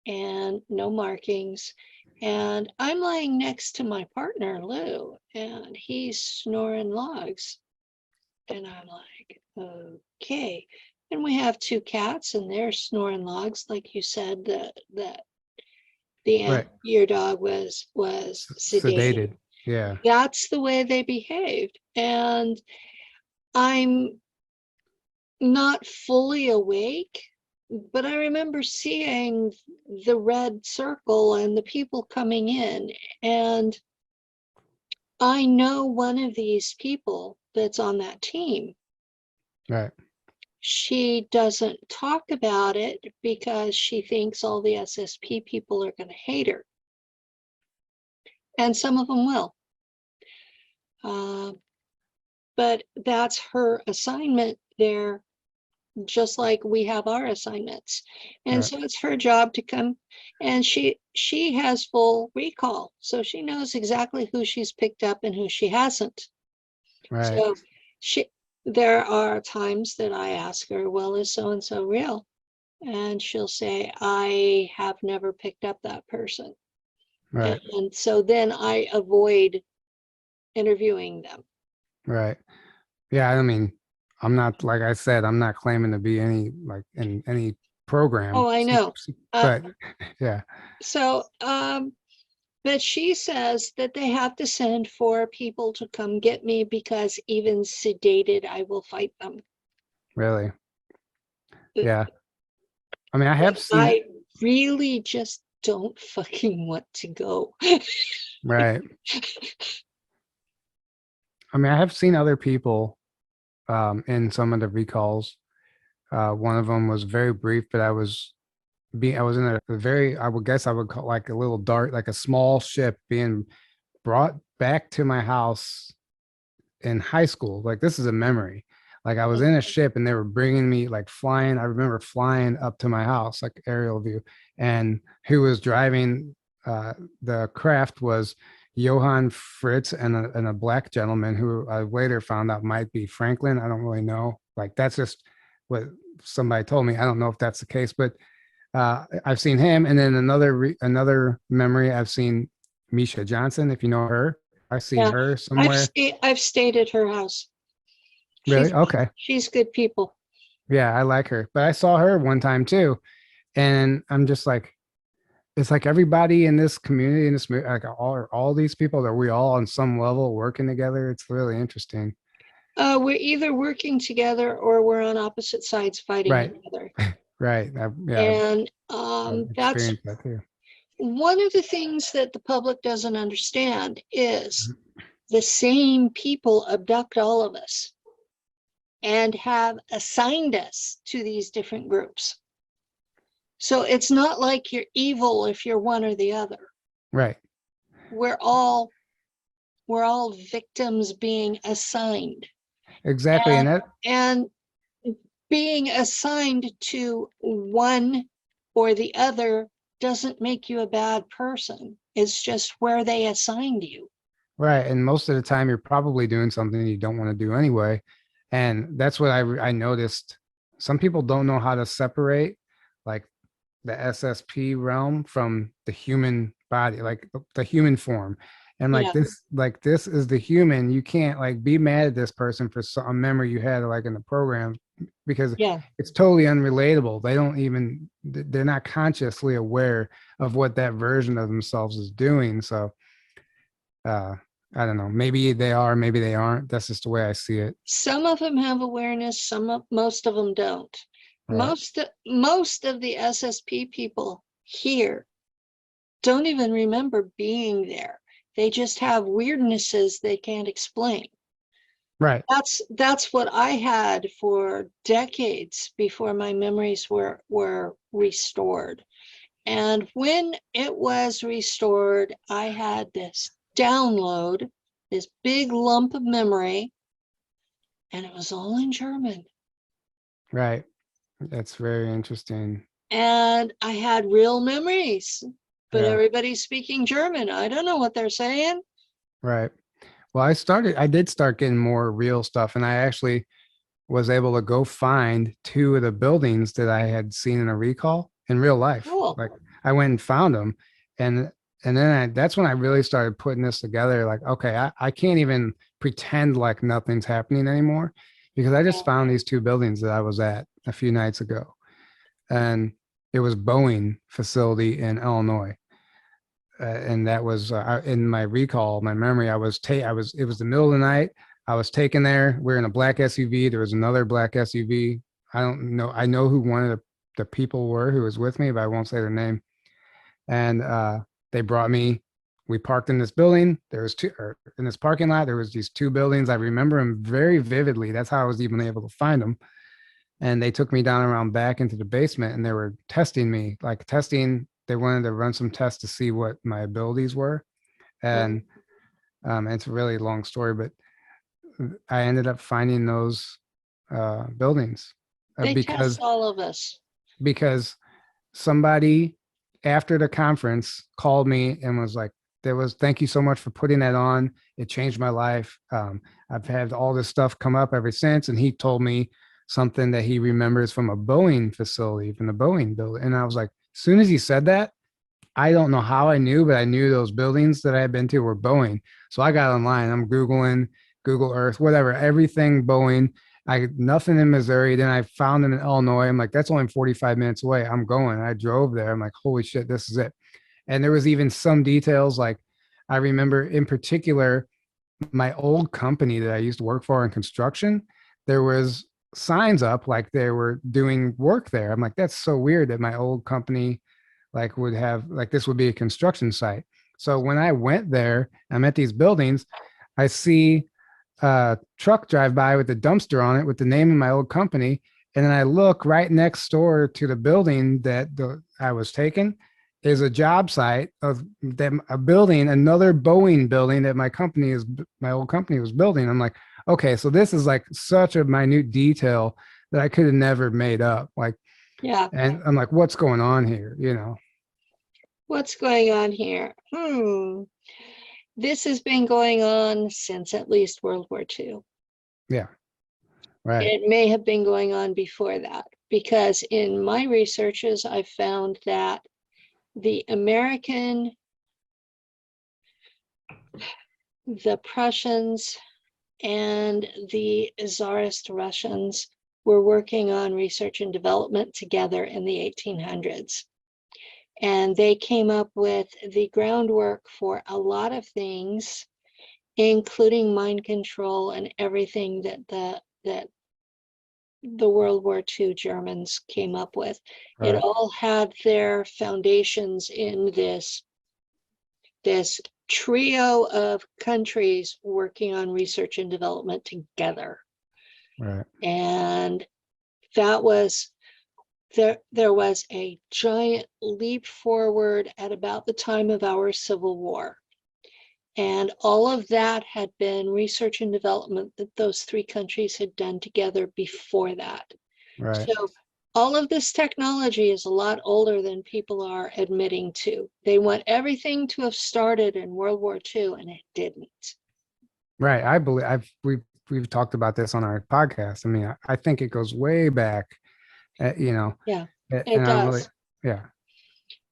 and no markings. And I'm lying next to my partner, Lou, and he's snoring logs. And I'm like, okay. And we have 2 cats and they're snoring logs, like you said, that Right. your dog was sedated. Sedated. Yeah. That's the way they behaved. And I'm not fully awake, but I remember seeing the red circle and the people coming in. And I know one of these people that's on that team. Right. She doesn't talk about it because she thinks all the SSP people are going to hate her. And some of them will. But that's her assignment there, just like we have our assignments. And Right. so it's her job to come, and she has full recall. So she knows exactly who she's picked up and who she hasn't. Right. So there are times that I ask her, well, is so-and-so real? And she'll say, I have never picked up that person. Right. And so then I avoid interviewing them. Right. Yeah. I mean, I'm not, like I said, I'm not claiming to be any, like, in any program. Oh, I know. But yeah. So, but she says that they have to send 4 people to come get me because even sedated, I will fight them. Really. Yeah. I mean, I have seen I it. really just don't fucking want to go. Right. I mean, I have seen other people in some of the recalls. One of them was very brief, but I was in a very, I would guess I would call like a little dart, like a small ship being brought back to my house in high school. Like, this is a memory. Like, I was in a ship and they were bringing me, like, flying. I remember flying up to my house, like aerial view, and who was driving the craft was Johann Fritz and a black gentleman who I later found out might be Franklin. I don't really know. Like, that's just what somebody told me. I don't know if that's the case, but I've seen him. And then another memory, I've seen Misha Johnson, if you know her. I've seen Yeah, her somewhere. I've stayed at her house. Really? Okay. She's good people. Yeah, I like her. But I saw her one time too. And I'm just like, it's like everybody in this community, in this, like all these people, that we all on some level working together. It's really interesting. We're either working together or we're on opposite sides fighting Right. each other. Right. Yeah, And I've that's experienced that too. one of the things that the public doesn't understand is Mhm. the same people abduct all of us and have assigned us to these different groups. So it's not like you're evil if you're one or the other. Right. We're all victims being assigned. Exactly. And that, And being assigned to one or the other doesn't make you a bad person. It's just where they assigned you. right. And most of the time you're probably doing something you don't want to do anyway. And that's what I noticed. Some people don't know how to separate, like, the SSP realm from the human body, like the human form. And Yeah. like this is the human. You can't, like, be mad at this person for some memory you had, like, in the program because Yeah. it's totally unrelatable. They don't even, they're not consciously aware of what that version of themselves is doing. So I don't know, maybe they are, maybe they aren't. That's just the way I see it. Some of them have awareness, most of them don't. Right. Most of the SSP people here don't even remember being there. They just have weirdnesses they can't explain. Right. That's what I had for decades before my memories were restored. And when it was restored, I had this download, this big lump of memory, and it was all in German. Right. That's very interesting. And I had real memories, but Yeah. everybody's speaking German. I don't know what they're saying. Right. Well, I did start getting more real stuff, and I actually was able to go find two of the buildings that I had seen in a recall in real life. Cool. Like I went and found them, and then that's when I really started putting this together. Like, okay, I can't even pretend like nothing's happening anymore, because I just found these two buildings that I was at a few nights ago, and it was Boeing facility in Illinois. And that was in my recall, my memory. It was the middle of the night. I was taken there. We're in a black SUV. There was another black SUV. I don't know. I know who one of the people were who was with me, but I won't say their name. And they brought me. We parked in this building. There was two, or in this parking lot. There was these two buildings. I remember them very vividly. That's how I was even able to find them. And they took me down around back into the basement, and they were testing me, like testing. They wanted to run some tests to see what my abilities were. And it's a really long story, but I ended up finding those buildings They test because all of us. because somebody after the conference called me and was like, thank you so much for putting that on. It changed my life. I've had all this stuff come up ever since. And he told me something that he remembers from a Boeing facility, from the Boeing building. And I was like, as soon as he said that, I don't know how I knew, but I knew those buildings that I had been to were Boeing. So I got online. I'm Googling, Google Earth, whatever, everything Boeing. Nothing in Missouri. Then I found them in Illinois. I'm like, that's only 45 minutes away. I'm going. I drove there. I'm like, holy shit, this is it. And there was even some details. Like I remember in particular, my old company that I used to work for in construction, there was signs up like they were doing work there. I'm like, that's so weird that my old company like would have, like, this would be a construction site. So when I went there, I'm at these buildings, I see a truck drive by with a dumpster on it with the name of my old company. And then I look right next door to the building that I was taken is a job site of them, a building, another Boeing building that my old company was building. I'm like, okay, so this is like such a minute detail that I could have never made up. Like, Yeah. and I'm like, what's going on here? You know? What's going on here? This has been going on since at least World War II. Yeah. Right. It may have been going on before that, because in my researches, I found that the Prussians, and the Tsarist Russians were working on research and development together in the 1800s. And they came up with the groundwork for a lot of things, including mind control and everything that the World War II Germans came up with. It Right. all had their foundations in this trio of countries working on research and development together. Right. And that was there was a giant leap forward at about the time of our Civil War. And all of that had been research and development that those three countries had done together before that. Right. So all of this technology is a lot older than people are admitting to. They want everything to have started in World War II, and it didn't. Right. I believe we've talked about this on our podcast. I mean, I think it goes way back, you know, Yeah, and it I'm really, does. yeah,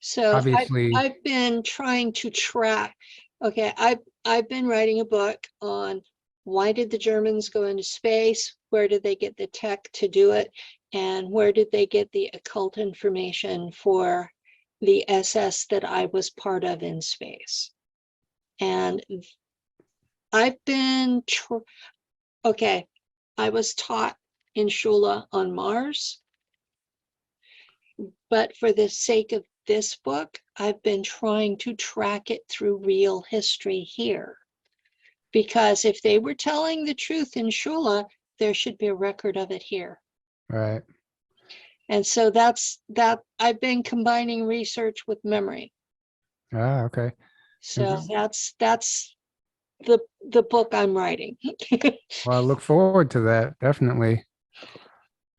So obviously, I've been trying to track. Okay, I've been writing a book on why did the Germans go into space? Where did they get the tech to do it? And where did they get the occult information for the SS that I was part of in space? And I've been, okay, I was taught in Shula on Mars, but for the sake of this book, I've been trying to track it through real history here. Because if they were telling the truth in Shula, there should be a record of it here. Right. And so that's that. I've been combining research with memory. Ah, okay. So that's the book I'm writing. Well, I look forward to that, definitely.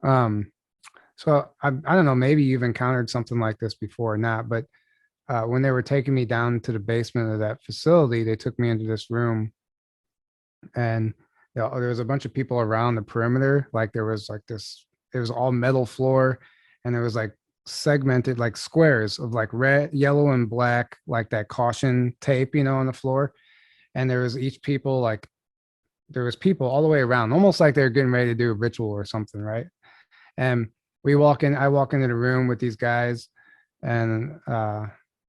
So I don't know, maybe you've encountered something like this before or not, but when they were taking me down to the basement of that facility, they took me into this room, and there was a bunch of people around the perimeter. Like there was like this, it was all metal floor, and there was like segmented like squares of like red, yellow, and black, like that caution tape, on the floor. And there was each people like there was people all the way around, almost like they're getting ready to do a ritual or something, right? And I walk into the room with these guys, and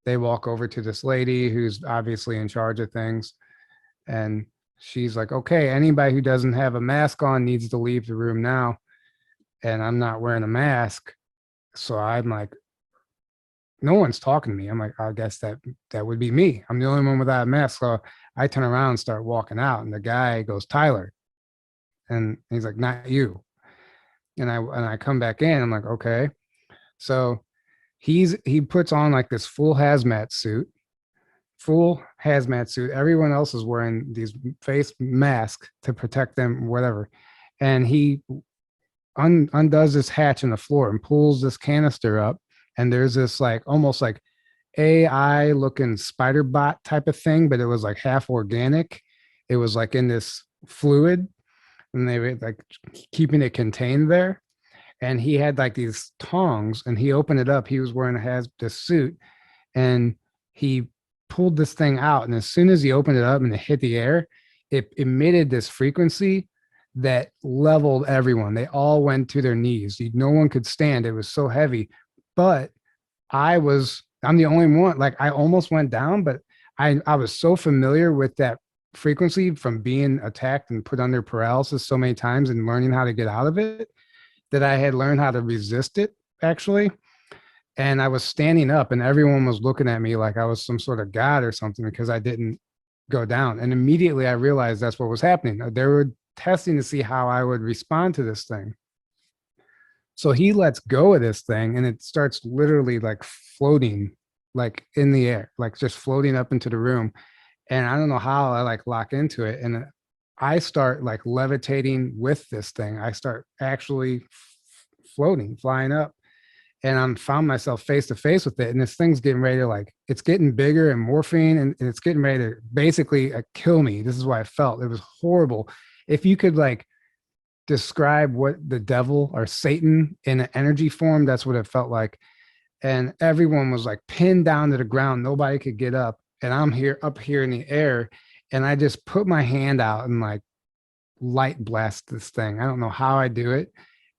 they walk over to this lady who's obviously in charge of things. And she's like, okay, anybody who doesn't have a mask on needs to leave the room now. And I'm not wearing a mask. So I'm like, no one's talking to me. I'm like, I guess that would be me. I'm the only one without a mask. So I turn around and start walking out. And the guy goes, Tyler. And he's like, not you. And I come back in. I'm like, okay. So he puts on like this full hazmat suit. Everyone else is wearing these face masks to protect them, whatever. And he undoes this hatch in the floor and pulls this canister up. And there's this like almost like AI looking spider bot type of thing, but it was like half organic. It was like in this fluid, and they were like keeping it contained there. And he had like these tongs, and he opened it up. He was wearing this suit, and he pulled this thing out. And as soon as he opened it up and it hit the air, it emitted this frequency that leveled everyone. They all went to their knees. No one could stand. It was so heavy. But I'm the only one. Like I almost went down, but I was so familiar with that frequency from being attacked and put under paralysis so many times and learning how to get out of it, that I had learned how to resist it actually. And I was standing up, and everyone was looking at me like I was some sort of god or something because I didn't go down. And immediately I realized that's what was happening. They were testing to see how I would respond to this thing. So he lets go of this thing, and it starts literally like floating, like in the air, like just floating up into the room. And I don't know how I like lock into it. And I start like levitating with this thing. I start actually floating, flying up. And I'm found myself face to face with it. And this thing's getting ready to like, it's getting bigger and morphine, and it's getting ready to basically kill me. This is what I felt. It was horrible. If you could like describe what the devil or Satan in an energy form, that's what it felt like. And everyone was like pinned down to the ground. Nobody could get up. And I'm up here in the air. And I just put my hand out and like light blast this thing. I don't know how I do it.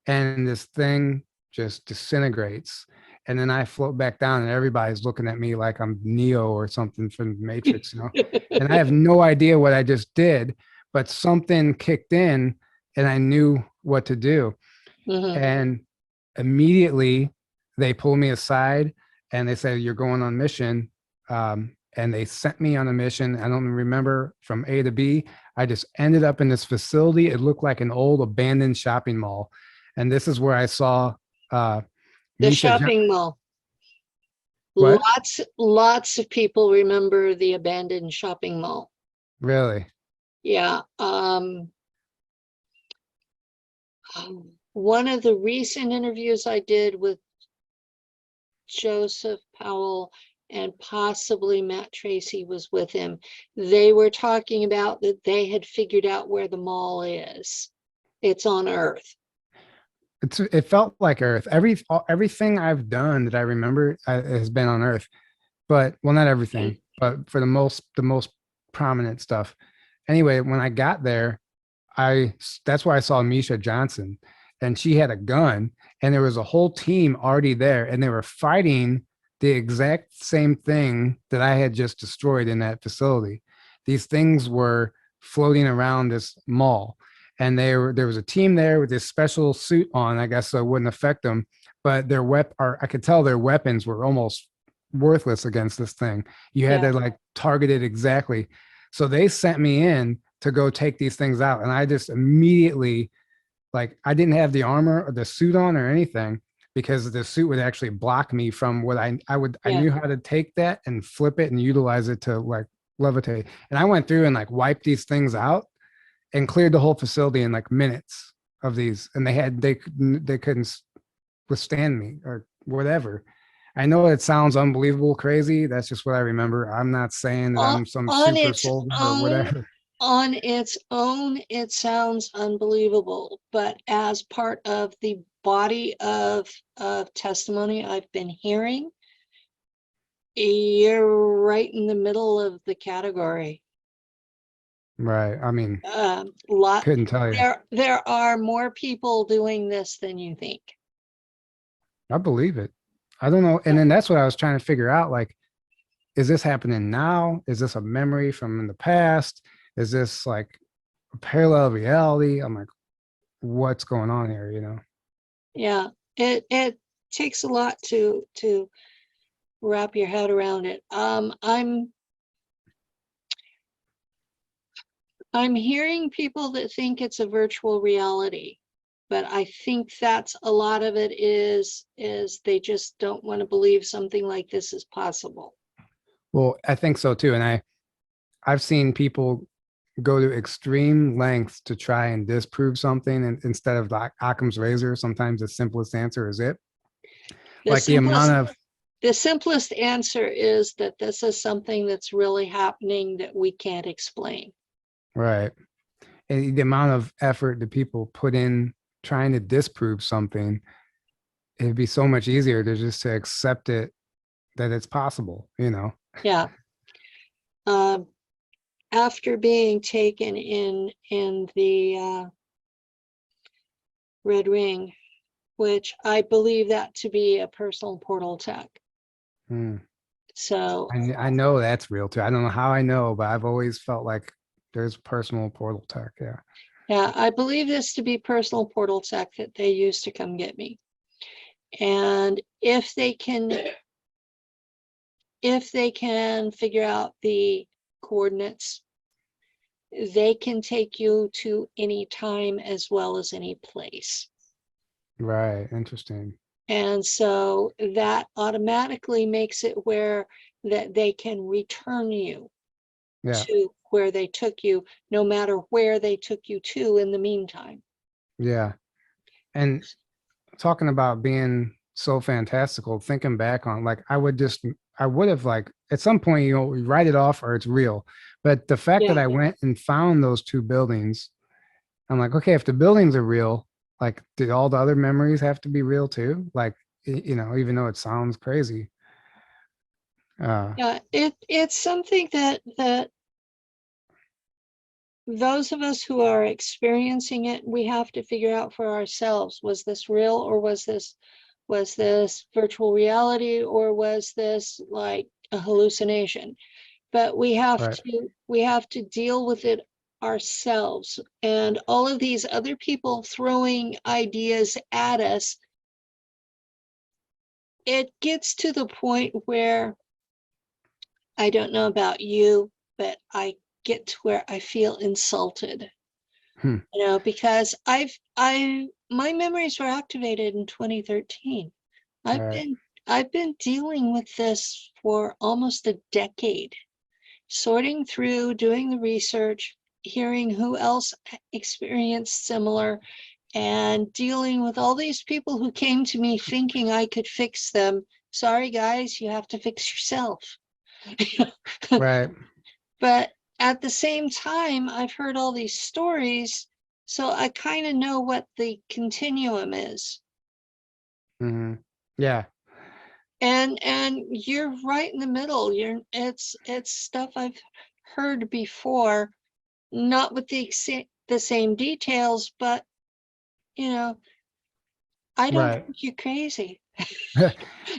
And this thing just disintegrates. And then I float back down, and everybody's looking at me like I'm Neo or something from the Matrix, And I have no idea what I just did, but something kicked in and I knew what to do. Mm-hmm. And immediately they pulled me aside and they said, you're going on mission. And they sent me on a mission. I don't remember, from A to B. I just ended up in this facility. It looked like an old abandoned shopping mall. And this is where I saw the shopping mall. What? Lots of people remember the abandoned shopping mall. Really? Yeah. One of the recent interviews I did with Joseph Powell, and possibly Matt Tracy was with him, they were talking about that they had figured out where the mall is. It's on Earth. It felt like Earth. Everything I've done that I remember has been on Earth, but well, not everything, but for the most prominent stuff. Anyway, when I got there, that's where I saw Misha Johnson, and she had a gun, and there was a whole team already there, and they were fighting the exact same thing that I had just destroyed in that facility. These things were floating around this mall, and there was a team there with this special suit on, I guess, so it wouldn't affect them. But I could tell their weapons were almost worthless against this thing. You had Yeah. to like target it exactly. So they sent me in to go take these things out, and I just immediately, like, I didn't have the armor or the suit on or anything, because the suit would actually block me from what I Yeah. knew how to take that and flip it and utilize it to like levitate. And I went through and like wiped these things out and cleared the whole facility in like minutes of these. And they couldn't withstand me or whatever. I know it sounds unbelievable, crazy. That's just what I remember. I'm not saying that On, I'm some on super its soldier or own, whatever. on its own, it sounds unbelievable, but as part of the body of testimony I've been hearing, you're right in the middle of the category. Right. I mean, Lot couldn't tell you. there are more people doing this than you think. I believe it. I don't know. And then that's what I was trying to figure out. Like, is this happening now? Is this a memory from in the past? Is this like a parallel reality? I'm like, what's going on here? You know? Yeah, it takes a lot to wrap your head around it. I'm hearing people that think it's a virtual reality, but I think that's a lot of it is they just don't want to believe something like this is possible. Well, I think so too. And I've seen people go to extreme lengths to try and disprove something, and instead of like Occam's razor, sometimes the simplest answer is it. The Like the simplest amount of the simplest answer is that this is something that's really happening that we can't explain. right. And the amount of effort that people put in trying to disprove something, it'd be so much easier to just to accept it that it's possible, you know? Yeah. Um, After being taken in the Red Ring, which I believe that to be a personal portal tech. Hmm. So I know that's real too. I don't know how I know, but I've always felt like there's personal portal tech. Yeah. yeah, I believe this to be personal portal tech that they use to come get me. And if they can figure out the coordinates, they can take you to any time as well as any place. Right. Interesting. And so that automatically makes it where that they can return you Yeah. to where they took you, no matter where they took you to in the meantime. Yeah. And talking about being so fantastical, thinking back on like I would have like at some point, you know, we write it off or it's real. But the fact that Yeah, I went and found those two buildings, I'm like, okay, if the buildings are real, like did all the other memories have to be real too? Like, you know, even though it sounds crazy. yeah, it's something that those of us who are experiencing it, we have to figure out for ourselves, was this real, or was this virtual reality, or was this like a hallucination? But Right. we have to deal with it ourselves. And all of these other people throwing ideas at us, it gets to the point where, I don't know about you, but I get to where I feel insulted, Hmm. because my memories were activated in 2013. I've Right. been I've been dealing with this for almost a decade, sorting through, doing the research, hearing who else experienced similar, and dealing with all these people who came to me thinking I could fix them. Sorry, guys, you have to fix yourself. Right. But at the same time, I've heard all these stories, so I kind of know what the continuum is. Hmm. Yeah. And you're right in the middle. It's stuff I've heard before, not with the the same details, but you know, I don't Right. think you're crazy.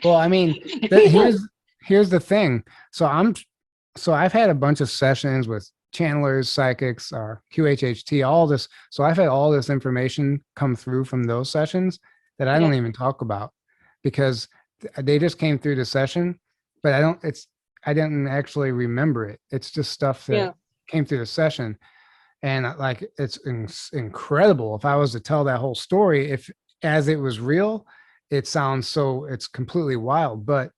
Well, I mean, here's the thing. So I've had a bunch of sessions with channelers, psychics, or QHHT, all this. So I've had all this information come through from those sessions that I Yeah. don't even talk about because they just came through the session, but I didn't actually remember it. It's just stuff that Yeah. came through the session. And like, it's incredible. If I was to tell that whole story, if as it was real, it's completely wild, but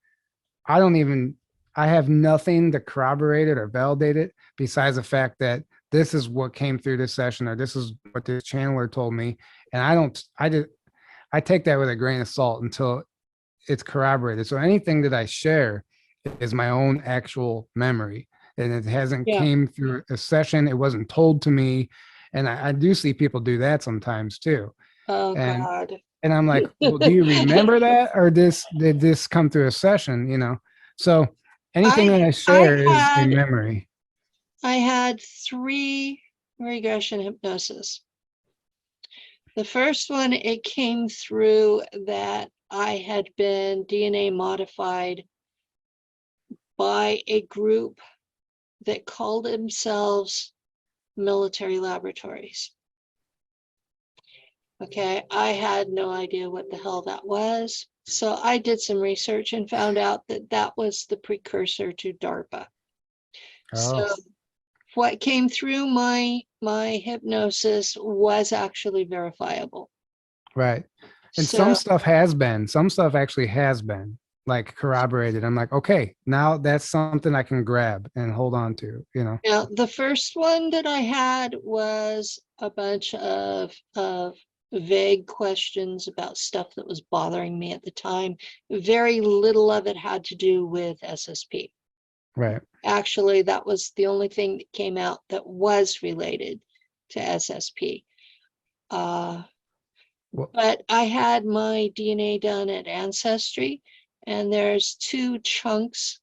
I don't even, I have nothing to corroborate it or validate it besides the fact that this is what came through this session or this is what this channeler told me. And I take that with a grain of salt until it's corroborated. So anything that I share is my own actual memory and it hasn't Yeah. came through a session. It wasn't told to me. And I do see people do that sometimes too. Oh And God. and I'm like, well, do you remember that? Or did this come through a session, So anything that I I share is a had memory. I had 3 regression hypnosis. The first one, it came through that I had been DNA modified by a group that called themselves military laboratories. Okay, I had no idea what the hell that was. So I did some research and found out that that was the precursor to DARPA. Oh, So what came through my hypnosis was actually verifiable. right. And So some stuff actually has been like corroborated. I'm like, okay, now that's something I can grab and hold on to. now the first one that I had was a bunch of vague questions about stuff that was bothering me at the time. Very little of it had to do with SSP. Right. Actually, that was the only thing that came out that was related to SSP. Well, But I had my DNA done at Ancestry, and there's 2 chunks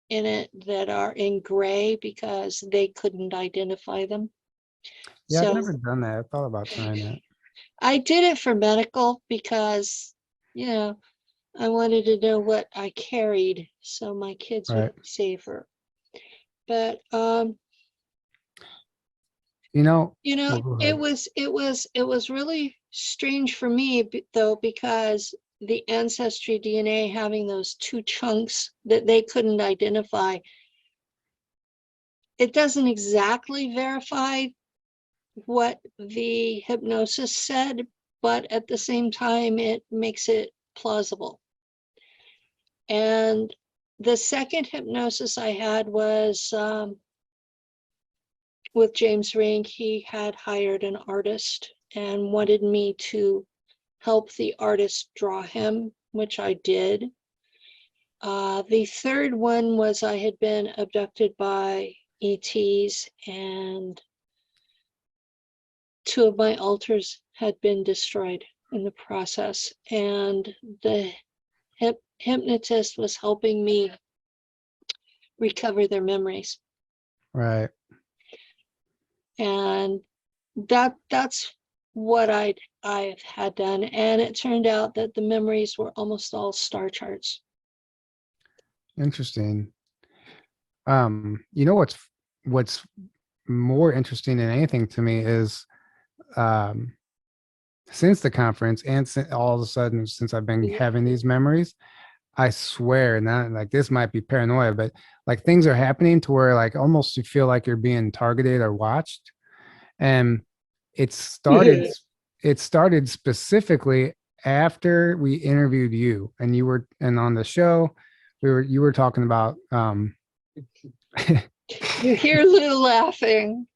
in it that are in gray because they couldn't identify them. yeah, I've So never done that. I thought about trying that. I did it for medical because, I wanted to know what I carried so my kids would Right. be safer. But Well, go it ahead. was really strange for me though, because the ancestry DNA having those 2 chunks that they couldn't identify, it doesn't exactly verify what the hypnosis said, but at the same time, it makes it plausible. And the second hypnosis I had was with James Rink. He had hired an artist and wanted me to help the artist draw him, which I did. The third one was I had been abducted by ETs, and 2 of my altars had been destroyed in the process. And the hypnotist was helping me recover their memories. Right. And that's what I've had done. And it turned out that the memories were almost all star charts. Interesting. What's more interesting than anything to me is um since the conference and all of a sudden since I've been having these memories, I swear, not like this might be paranoia, but like things are happening to where like almost you feel like you're being targeted or watched. And it started it started specifically after we interviewed you and and on the show you were talking about You hear Lou laughing.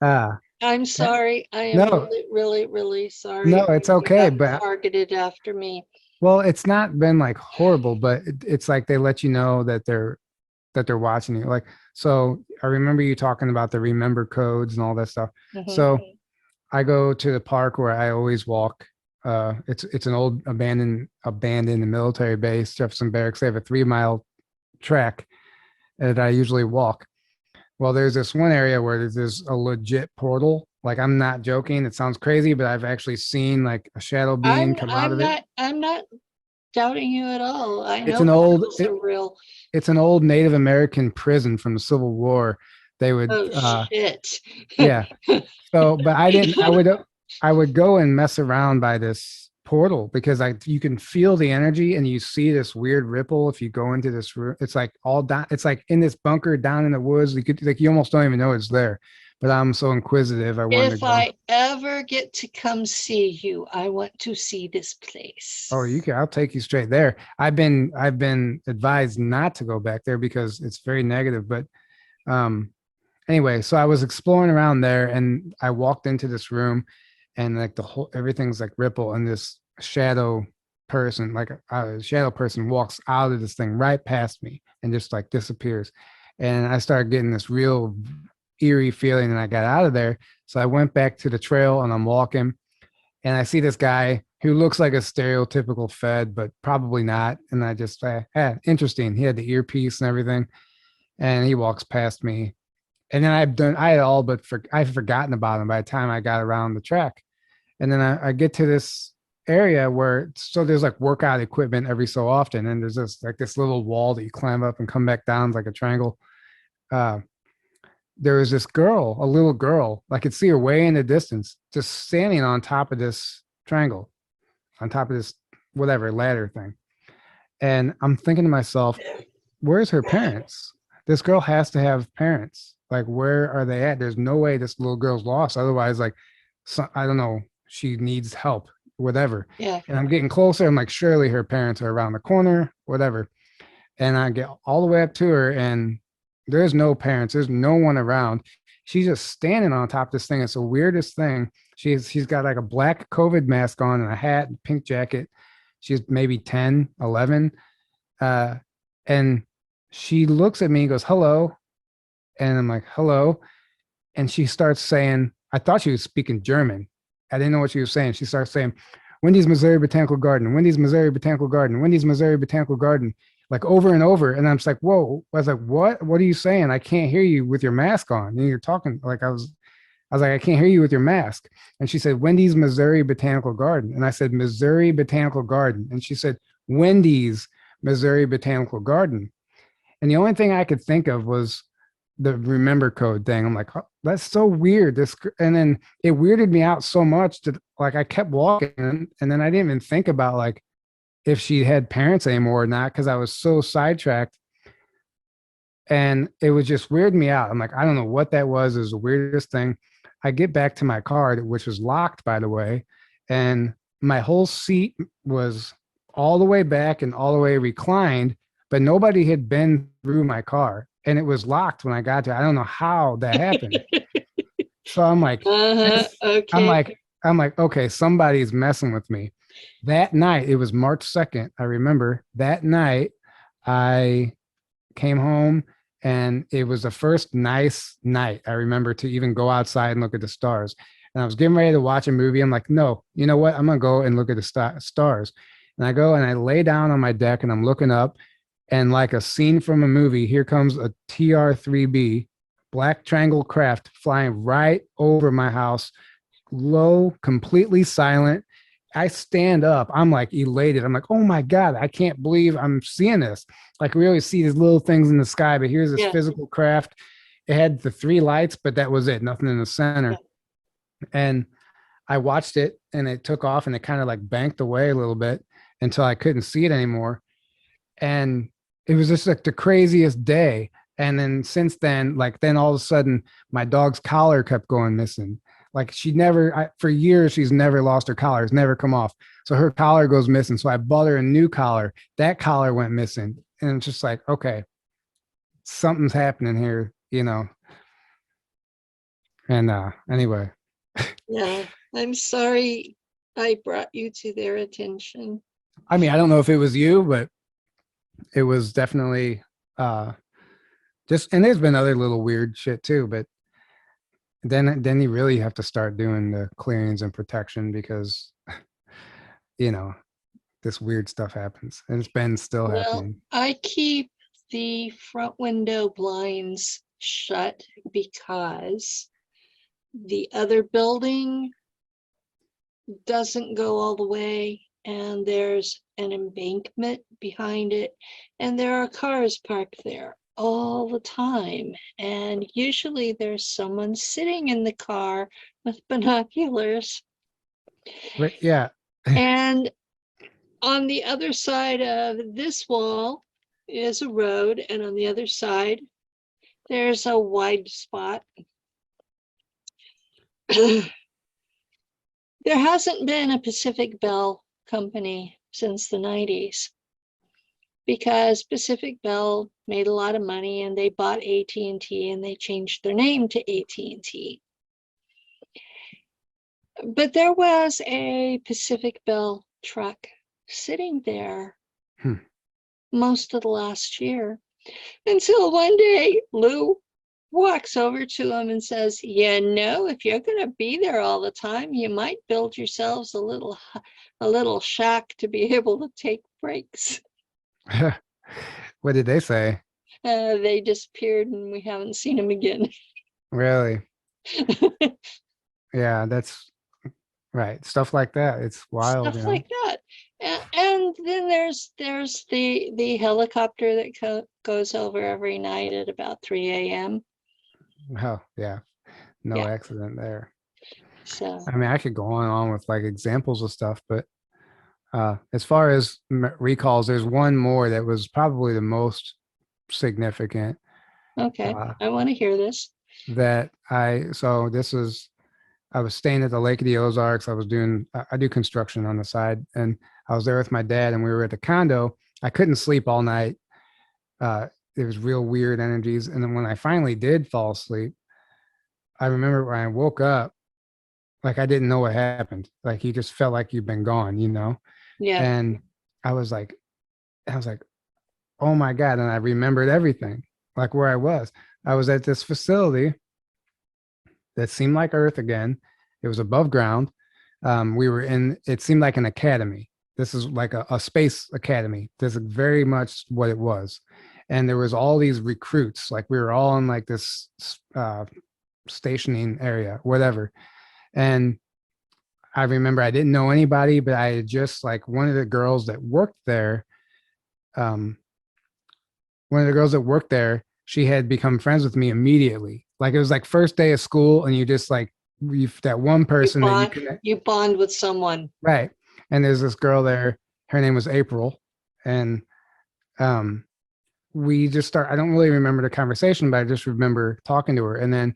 uh I'm sorry. I am no, really, really, really sorry no, it's that you okay, got but targeted after me. well, it's not been like horrible, but it's like they let you know that they're watching you. Like, so I remember you talking about the remember codes and all that stuff. Mhm. So I go to the park where I always walk. It's an old abandoned military base, Jefferson Barracks. They have a 3-mile track that I usually walk. Well, there's this one area where there's a legit portal. Like I'm not joking. It sounds crazy, but I've actually seen like a shadow being come out of it. I'm not doubting you at all. I It's know an old portals are real. it's an old Native American prison from the Civil War. They would Oh shit. yeah. So, but I didn't. I would go and mess around by this portal because you can feel the energy and you see this weird ripple if you go into this room. It's like all down. It's like in this bunker down in the woods. You could like you almost don't even know it's there. But I'm so inquisitive. I wanted to If go. I ever get to come see you, I want to see this Oh, you place. can. I'll take you straight there. I've been advised not to go back there because it's very negative. But um, anyway, so I was exploring around there and I walked into this room and like the whole everything's like ripple and this shadow person, like a shadow person walks out of this thing right past me and just like disappears. And I started getting this real eerie feeling and I got out of there. So I went back to the trail and I'm walking and I see this guy who looks like a stereotypical Fed, but probably not. And I just, interesting. He had the earpiece and everything. And he walks past me and then I had all but I've forgotten about him by the time I got around the track. And then I get to this area where so there's like workout equipment every so often, and there's this little wall that you climb up and come back down it's like a triangle. Uh, there was this girl, a little girl, I could see her way in the distance, just standing on top of this triangle, on top of this whatever ladder thing. And I'm thinking to myself, where's her parents? This girl has to have parents. Like, where are they at? There's no way this little girl's lost. Otherwise, like, I don't know, she needs help, whatever. Yeah. And I'm getting closer. I'm like, surely her parents are around the corner, whatever. And I get all the way up to her, and there's no parents. There's no one around. She's just standing on top of this thing. It's the weirdest thing. She's got like a black COVID mask on and a hat, and pink jacket. She's maybe 10, 11. And she looks at me and goes, hello. And I'm like, hello. And she starts saying, I thought she was speaking German. I didn't know what she was saying. She starts saying, Wendy's Missouri Botanical Garden, Wendy's Missouri Botanical Garden, Wendy's Missouri Botanical Garden, like over and over. And I'm just like, whoa. I was like, what are you saying? I can't hear you with your mask on. And you're talking like I was like, I can't hear you with your mask. And she said, Wendy's Missouri Botanical Garden. And I said, Missouri Botanical Garden. And she said, Wendy's Missouri Botanical Garden. And the only thing I could think of was the remember code thing. I'm like, oh, that's so weird. And then it weirded me out so much that like I kept walking and then I didn't even think about like if she had parents anymore or not because I was so sidetracked. And it was just weirding me out. I'm like, I don't know what that was. It was the weirdest thing. I get back to my car, which was locked, by the way, and my whole seat was all the way back and all the way reclined, but nobody had been through my car and it was locked when I got to it. I don't know how that happened. So I'm like, I'm Okay. like, I'm like, okay, somebody's messing with me. That night, it was March 2nd. I remember that night I came home and it was the first nice night I remember to even go outside and look at the stars. And I was getting ready to watch a movie. I'm like, no, you know what? I'm going to go and look at the stars. And I go and I lay down on my deck and I'm looking up and like a scene from a movie, here comes a TR-3B black triangle craft flying right over my house, low, completely silent. I stand up. I'm like elated. I'm like, oh my God, I can't believe I'm seeing this. Like we always see these little things in the sky, but here's this Yeah. physical craft. It had the three lights, but that was it, nothing in the center. And I watched it and it took off and it kind of like banked away a little bit until I couldn't see it anymore. And it was just like the craziest day. And then since then, like then all of a sudden my dog's collar kept going missing. Like she never, for years, she's never lost her collar. It's never come off. So her collar goes missing. So I bought her a new collar. That collar went missing. And it's just like, okay, something's happening here, you know? And anyway, Yeah. I'm sorry I brought you to their attention. I mean, I don't know if it was you, but it was definitely just, and there's been other little weird shit too, but then you really have to start doing the clearings and protection because, you know, this weird stuff happens and it's been still Well, happening. I keep the front window blinds shut because the other building doesn't go all the way, and there's an embankment behind it, and there are cars parked there all the time. And usually there's someone sitting in the car with binoculars. But yeah. And on the other side of this wall is a road, and on the other side, there's a wide spot. There hasn't been a Pacific Bell company since the 90s because Pacific Bell made a lot of money and they bought AT&T and they changed their name to AT&T. But there was a Pacific Bell truck sitting there most of the last year until one day Lou walks over to him and says, if you're going to be there all the time, you might build yourselves a little shack to be able to take breaks. What did they say? They disappeared and we haven't seen them again. Really? Yeah, that's right. Stuff like that. It's wild. Stuff like that. And then there's the helicopter that goes over every night at about 3 a.m. Oh, yeah. No accident there. So I mean, I could go on and on with like examples of stuff, but as far as recalls, there's one more that was probably the most significant. Okay, I want to hear this. I was staying at the Lake of the Ozarks. I do construction on the side, and I was there with my dad, and we were at the condo. I couldn't sleep all night. It was real weird energies. And then when I finally did fall asleep, I remember when I woke up, like I didn't know what happened. Like you just felt like you've been gone, Yeah. And I was like, oh my God. And I remembered everything, like where I was. I was at this facility that seemed like Earth again. It was above ground. It seemed like an academy. This is like a space academy. This is very much what it was. And there was all these recruits, like we were all in like this stationing area, whatever. And I remember I didn't know anybody, but I had just like one of the girls that worked there, she had become friends with me immediately. Like it was like first day of school, and you just like that one person you bond with someone, right? And there's this girl there. Her name was April, and we just start. I don't really remember the conversation, but I just remember talking to her. And then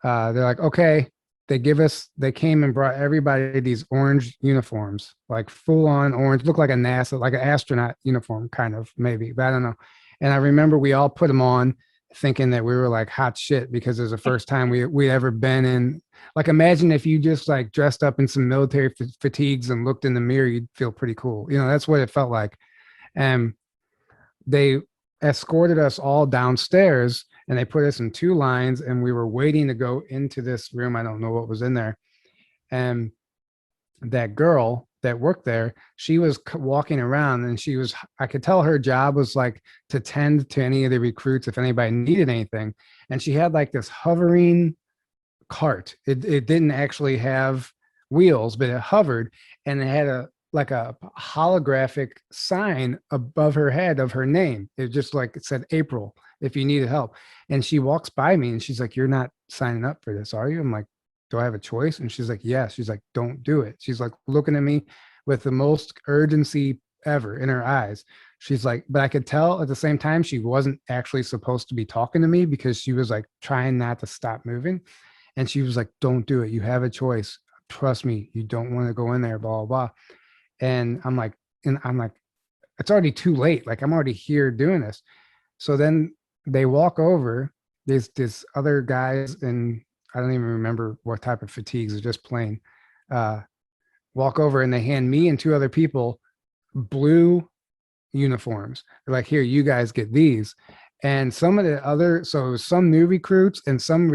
they're like, okay. They came and brought everybody these orange uniforms, like full on orange, look like an astronaut uniform, kind of maybe, but I don't know. And I remember we all put them on thinking that we were like hot shit because it was the first time we ever been in. Like, imagine if you just like dressed up in some military fatigues and looked in the mirror, you'd feel pretty cool. That's what it felt like. And they escorted us all downstairs, and they put us in two lines, and we were waiting to go into this room. I don't know what was in there. And that girl that worked there, she was walking around, and I could tell her job was like to tend to any of the recruits if anybody needed anything. And she had like this hovering cart. It didn't actually have wheels, but it hovered, and it had a holographic sign above her head of her name. It just like it said April, if you needed help. And she walks by me and she's like, you're not signing up for this, are you? I'm like, do I have a choice? And she's like, yes. She's like, don't do it. She's like looking at me with the most urgency ever in her eyes. She's like, but I could tell at the same time she wasn't actually supposed to be talking to me because she was like trying not to stop moving. And she was like, don't do it. You have a choice. Trust me. You don't want to go in there, blah, blah, blah. And I'm like, it's already too late. Like I'm already here doing this. So then they walk over, this other guys, and I don't even remember what type of fatigues, are just plain, walk over and they hand me and two other people blue uniforms. They're like, here, you guys get these. And some of the other, so it was some new recruits and some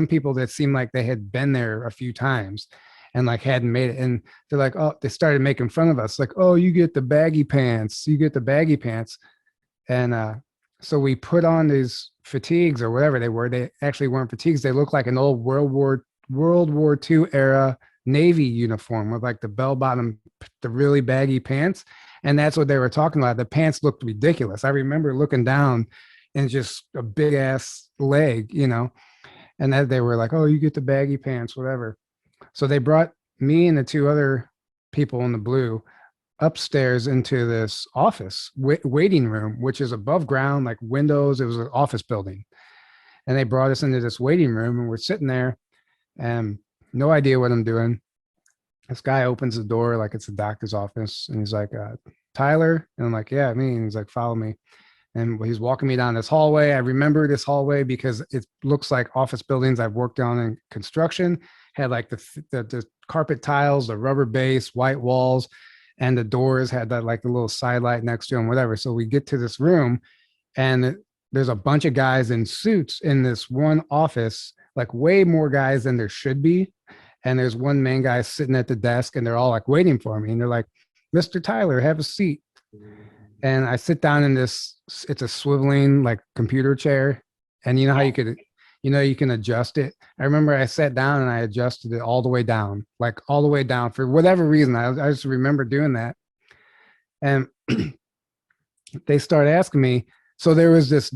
people that seemed like they had been there a few times and like hadn't made it. And they're like, oh, they started making fun of us. Like, oh, you get the baggy pants. And so we put on these fatigues or whatever they were. They actually weren't fatigues. They looked like an old World War II era Navy uniform with like the bell bottom, the really baggy pants. And that's what they were talking about. The pants looked ridiculous. I remember looking down and just a big ass leg, and that they were like, oh, you get the baggy pants, whatever. So they brought me and the two other people in the blue upstairs into this office waiting room, which is above ground, like windows. It was an office building. And they brought us into this waiting room and we're sitting there and no idea what I'm doing. This guy opens the door like it's a doctor's office and he's like, Tyler? And I'm like, yeah, me. And he's like, follow me. And he's walking me down this hallway. I remember this hallway because it looks like office buildings I've worked on in construction, had like the carpet tiles, the rubber base, white walls, and the doors had that like a little side light next to them, whatever. So we get to this room and there's a bunch of guys in suits in this one office, like way more guys than there should be. And there's one main guy sitting at the desk and they're all like waiting for me. And they're like, Mr. Tyler, have a seat. And I sit down in this, it's a swiveling like computer chair. And you know how you can adjust it. I remember I sat down and I adjusted it all the way down, like all the way down for whatever reason. I just remember doing that. And they start asking me. So there was this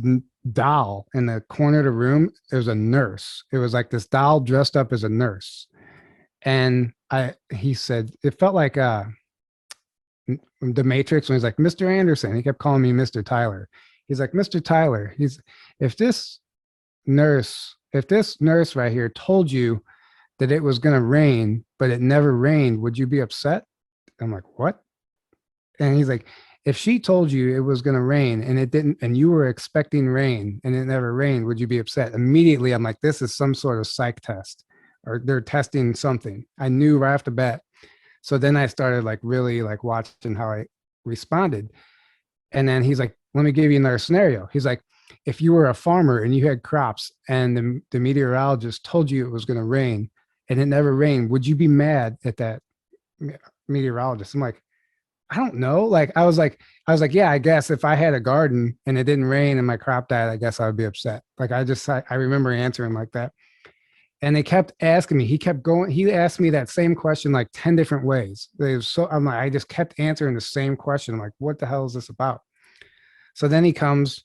doll in the corner of the room. It was a nurse. It was like this doll dressed up as a nurse. And he said, it felt like the Matrix when he's like, Mr. Anderson. He kept calling me Mr. Tyler. He's like, Mr. Tyler, if this nurse right here told you that it was going to rain, but it never rained, would you be upset? I'm like, what? And he's like, if she told you it was going to rain and it didn't, and you were expecting rain and it never rained, would you be upset? Immediately, I'm like, this is some sort of psych test or they're testing something. I knew right off the bat. So then I started like really like watching how I responded. And then he's like, let me give you another scenario. He's like, if you were a farmer and you had crops and the meteorologist told you it was going to rain and it never rained, would you be mad at that meteorologist? I'm like, I don't know. Like, I was like, yeah, I guess if I had a garden and it didn't rain and my crop died, I guess I would be upset. Like, I remember answering like that. And they kept asking me, he asked me that same question like 10 different ways. I'm like, I just kept answering the same question. I'm like, what the hell is this about? So then he comes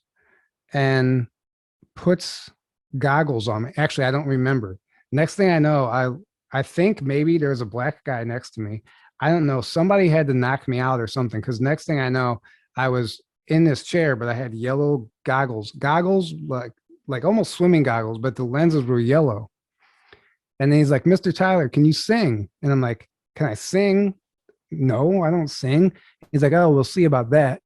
and puts goggles on me. Actually, I don't remember. Next thing I know, I think maybe there's a black guy next to me. I don't know. Somebody had to knock me out or something. Cause next thing I know, I was in this chair, but I had yellow goggles like almost swimming goggles, but the lenses were yellow. And then he's like, Mr. Tyler, can you sing? And I'm like, can I sing? No, I don't sing. He's like, oh, we'll see about that.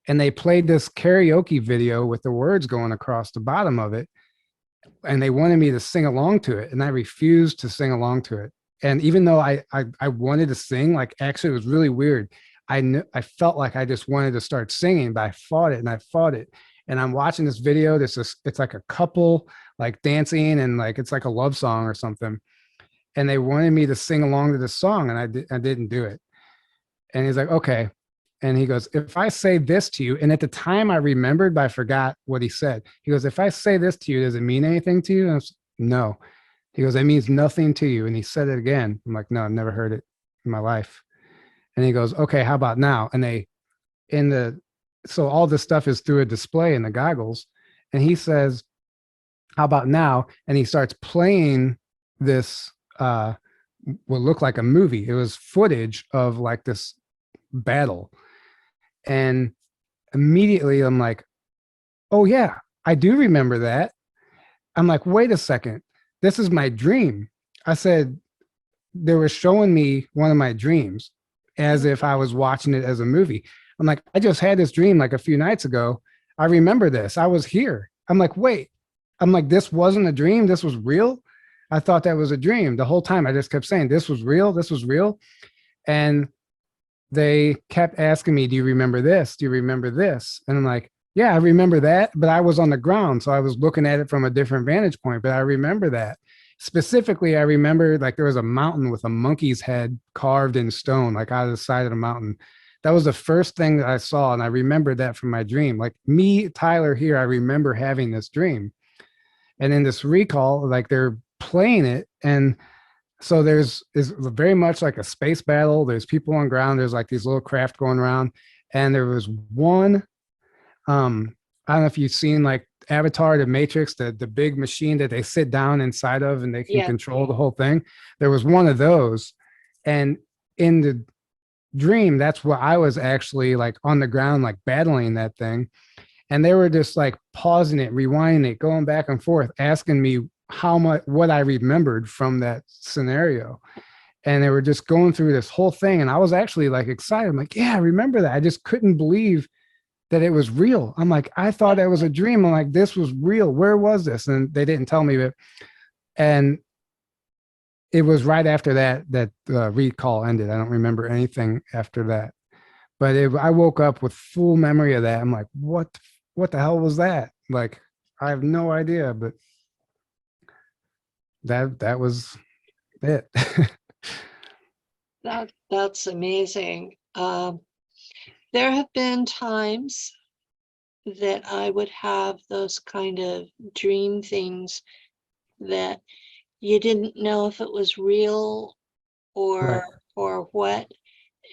And they played this karaoke video with the words going across the bottom of it. And they wanted me to sing along to it. And I refused to sing along to it. And even though I wanted to sing, like actually it was really weird. I felt like I just wanted to start singing, but I fought it and I fought it. And I'm watching this video. It's like a couple like dancing and like it's like a love song or something. And they wanted me to sing along to this song, and I didn't do it. And he's like, okay. And he goes, if I say this to you, and at the time I remembered, but I forgot what he said. He goes, if I say this to you, does it mean anything to you? And I was, no. He goes, it means nothing to you. And he said it again. I'm like, no, I've never heard it in my life. And he goes, okay, how about now? And so all this stuff is through a display in the goggles. And he says, how about now? And he starts playing this, what looked like a movie. It was footage of like this battle. And immediately I'm like, oh yeah, I do remember that. I'm like, wait a second. This is my dream. I said, they were showing me one of my dreams as if I was watching it as a movie. I'm like, I just had this dream like a few nights ago. I remember this. I was here. I'm like, wait. I'm like, this wasn't a dream. This was real. I thought that was a dream the whole time. I just kept saying, this was real. This was real. And they kept asking me, do you remember this? Do you remember this? And I'm like, yeah, I remember that, but I was on the ground. So I was looking at it from a different vantage point, but I remember that. Specifically, I remember like there was a mountain with a monkey's head carved in stone, like out of the side of the mountain. that was the first thing that I saw. And I remembered that from my dream. Like me, Tyler here, I remember having this dream. And in this recall, like they're playing it. And so there's is very much like a space battle. There's people on ground. There's like these little craft going around. And there was one, I don't know if you've seen like Avatar, the Matrix, the big machine that they sit down inside of and they can Yeah. control the whole thing. There was one of those. And in the dream, that's what I was actually like on the ground, like battling that thing. And they were just like pausing it, rewinding it, going back and forth, asking me how much, what I remembered from that scenario. And they were just going through this whole thing. And I was actually like excited. I'm like, yeah, I remember that. I just couldn't believe that it was real. I'm like, I thought it was a dream. I'm like, this was real. Where was this? And they didn't tell me. But and it was right after that that the recall ended. I don't remember anything after that. But I woke up with full memory of that. I'm like, what the hell was that? Like, I have no idea. But that was it. That's amazing. There have been times that I would have those kind of dream things that you didn't know if it was real Right. or what.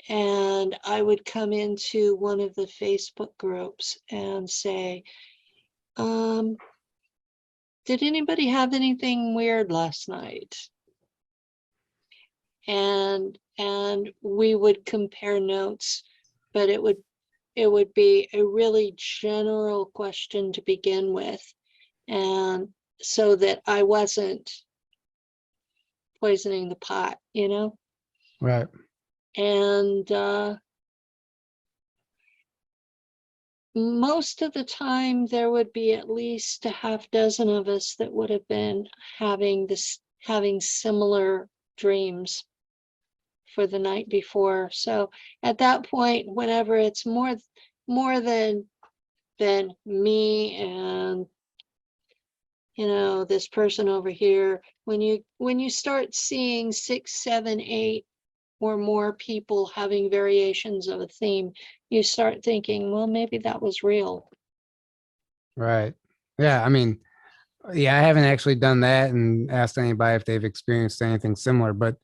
And I would come into one of the Facebook groups and say, did anybody have anything weird last night? And we would compare notes, but it would be a really general question to begin with, and so that I wasn't poisoning the pot, you know. Right. And most of the time there would be at least a half dozen of us that would have been having similar dreams for the night before. So at that point, whenever it's more than me and this person over here, when you start seeing 6, 7, 8 or more people having variations of a theme, you start thinking, well, maybe that was real. Right. Yeah. I mean, yeah, I haven't actually done that and asked anybody if they've experienced anything similar, but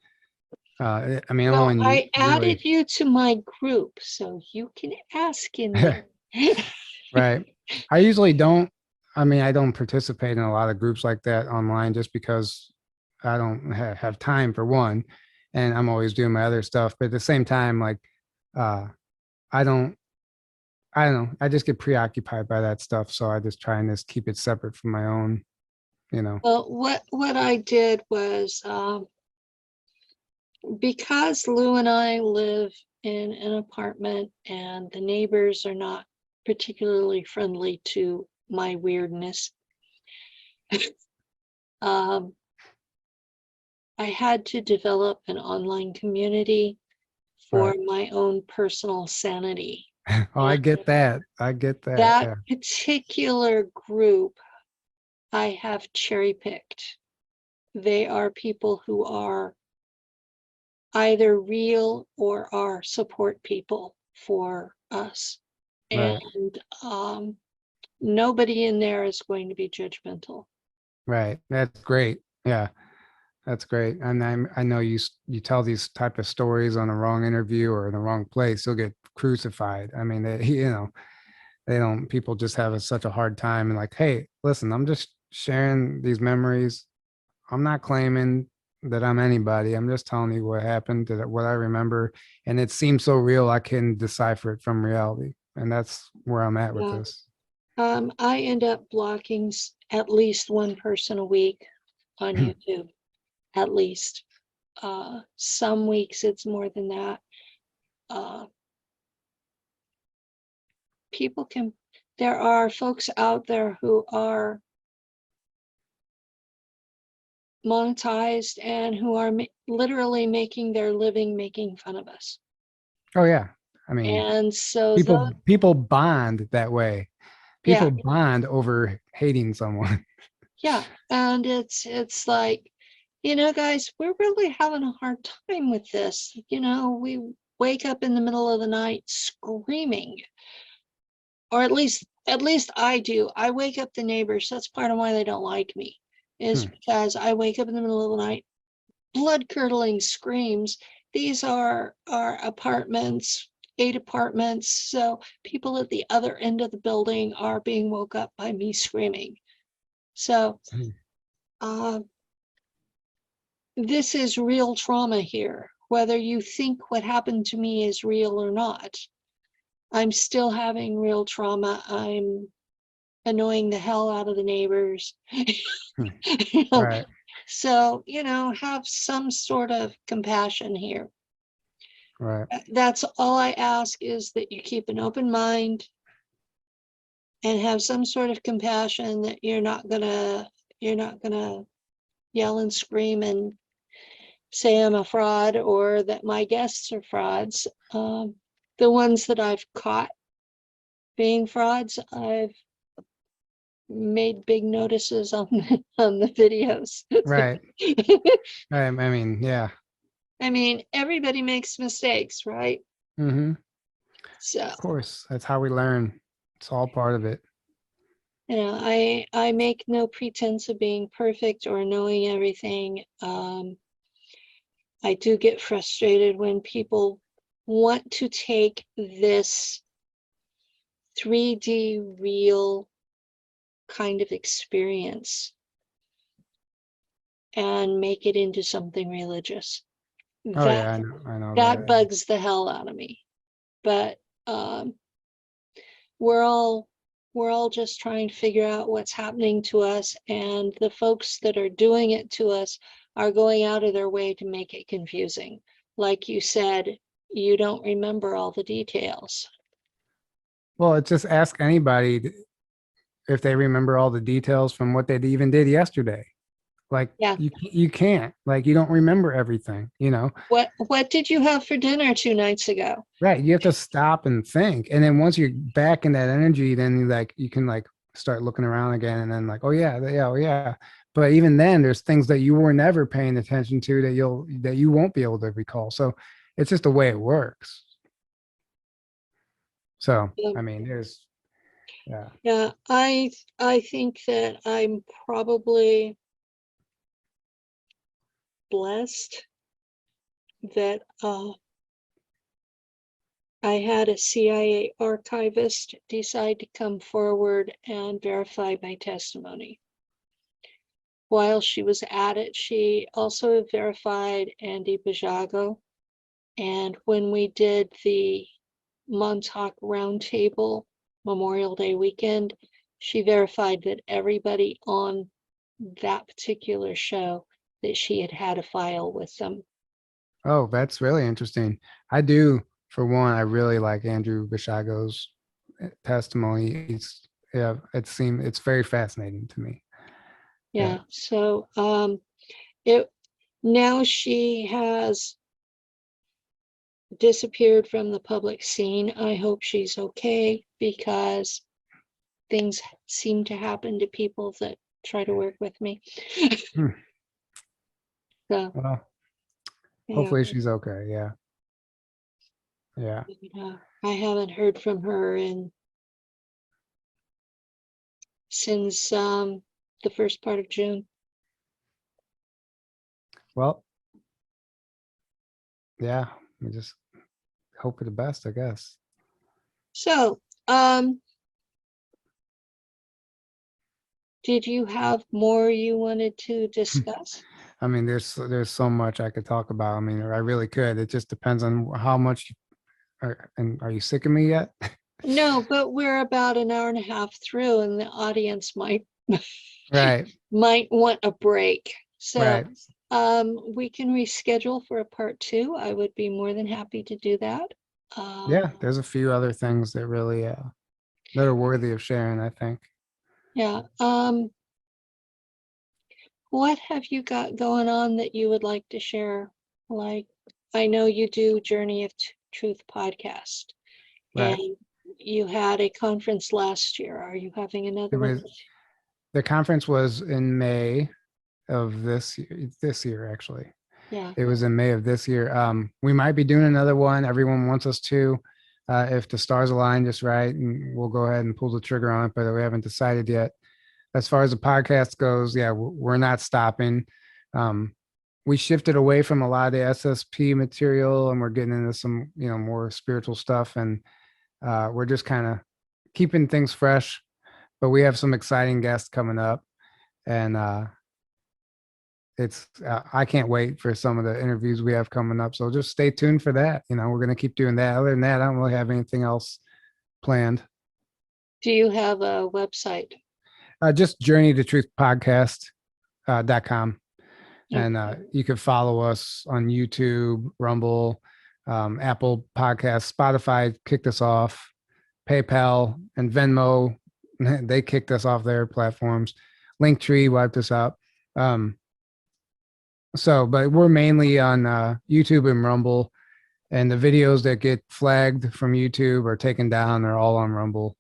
I mean, no Well, one I really, added you to my group, so you can ask in there. right. I usually don't, I mean, I don't participate in a lot of groups like that online just because I don't have time for one, and I'm always doing my other stuff. But at the same time, like, uh, I don't, I don't know, I just get preoccupied by that stuff. So I just try and just keep it separate from my own, you know. Well, what I did was, because Lou and I live in an apartment and the neighbors are not particularly friendly to my weirdness, um, I had to develop an online community for Right. my own personal sanity. Oh, I And get that. I get that. that Yeah. particular group I have cherry picked. They are people who are either real or are support people for us. Right. And nobody in there is going to be judgmental. Right. That's great. Yeah. That's great. And I know you tell these type of stories on the wrong interview or in the wrong place, you'll get crucified. I mean, they, they don't, people just have such a hard time and like, hey, listen, I'm just sharing these memories. I'm not claiming that I'm anybody. I'm just telling you what happened, what I remember. And it seems so real, I can decipher it from reality. And that's where I'm at with Yeah. this. I end up blocking at least one person a week on YouTube, at least. Some weeks it's more than that. Uh, there are folks out there who are monetized and who are literally making their living making fun of us. Oh yeah. I mean, And so, people bond that way. yeah, People bond over hating someone. yeah. And it's like, guys, we're really having a hard time with this. wake up in the middle of the night screaming, or at least I do. I wake up the neighbors. That's part of why they don't like me, is because I wake up in the middle of the night, blood curdling screams. These are apartments, 8 apartments. So people at the other end of the building are being woke up by me screaming. So this is real trauma here, whether you think what happened to me is real or not. I'm still having real trauma. I'm annoying the hell out of the neighbors. Right. So, have some sort of compassion here. Right. That's all I ask, is that you keep an open mind and have some sort of compassion, that you're not gonna yell and scream and say I'm a fraud, or that my guests are frauds. The ones that I've caught being frauds, I've made big notices on the videos. Right. I mean, yeah. I mean, everybody makes mistakes, right? Mm-hmm. So, Of course, that's how we learn. It's all part of it. I make no pretense of being perfect or knowing everything. I do get frustrated when people want to take this 3D real kind of experience and make it into something religious. Oh yeah, I know That bugs the hell out of me. But we're all just trying to figure out what's happening to us, and the folks that are doing it to us are going out of their way to make it confusing. Like you said, you don't remember all the details. Well, it's just ask anybody if they remember all the details from what they even did yesterday. Like, Yeah. you can't, like, you don't remember everything, What did you have for dinner 2 nights ago? Right. You have to stop and think. And then once you're back in that energy, then you can start looking around again, and then oh yeah, oh yeah. But even then, there's things that you were never paying attention to that you won't be able to recall. So it's just the way it works. So I mean, Yeah, I think that I'm probably blessed that I had a CIA archivist decide to come forward and verify my testimony. While she was at it, she also verified Andy Bajago. And when we did the Montauk Roundtable Memorial Day weekend, she verified that everybody on that particular show, that she had a file with them. Oh, that's really interesting. I do, for one, I really like Andrew Bishago's testimony. It's very fascinating to me. Yeah. So now she has disappeared from the public scene. I hope she's okay, because things seem to happen to people that try to work with me. So, well, yeah. hopefully she's okay. Yeah. I haven't heard from her since the first part of June. Well, yeah, we just hope for the best, I guess. So, did you have more you wanted to discuss? I mean, there's so much I could talk about. I mean, I really could. It just depends on how much. And are you sick of me yet? No, but we're about an hour and a half through, and the audience might Right. might want a break. So Right. we can reschedule for a part 2. I would be more than happy to do that. Yeah, there's a few other things that really that are worthy of sharing, I think. Yeah. What have you got going on that you would like to share? Like, I know you do Journey of Truth podcast, Right. and you had a conference last year. Are you having another one? The conference was in May of this year, actually. Yeah. It was in May of this year. We might be doing another one. Everyone wants us to, if the stars align just right, and we'll go ahead and pull the trigger on it, but we haven't decided yet. As far as the podcast goes, yeah, we're not stopping. We shifted away from a lot of the SSP material, and we're getting into some, more spiritual stuff, and we're just kind of keeping things fresh. But we have some exciting guests coming up, and I can't wait for some of the interviews we have coming up. So just stay tuned for that. We're going to keep doing that. Other than that, I don't really have anything else planned. Do you have a website? Just journey to truth podcast.com. And you can follow us on YouTube, Rumble, Apple Podcasts, Spotify kicked us off, PayPal and Venmo. They kicked us off their platforms. Linktree wiped us out. But we're mainly on YouTube and Rumble, and the videos that get flagged from YouTube or taken down are all on Rumble.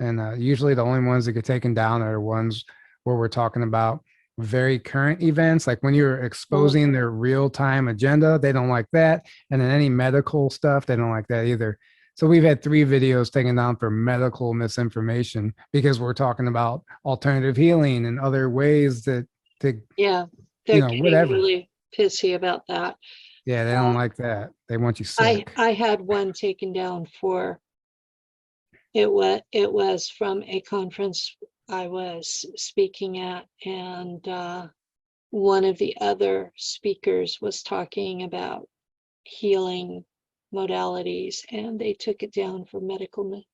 And usually the only ones that get taken down are ones where we're talking about very current events, like when you're exposing their real-time agenda, they don't like that. And then any medical stuff, they don't like that either. So we've had 3 videos taken down for medical misinformation because we're talking about alternative healing and other ways they're getting whatever. Really pissy about that. Yeah, they don't like that. They want you sick. I had one taken down for it was from a conference I was speaking at, and one of the other speakers was talking about healing modalities, and they took it down for medical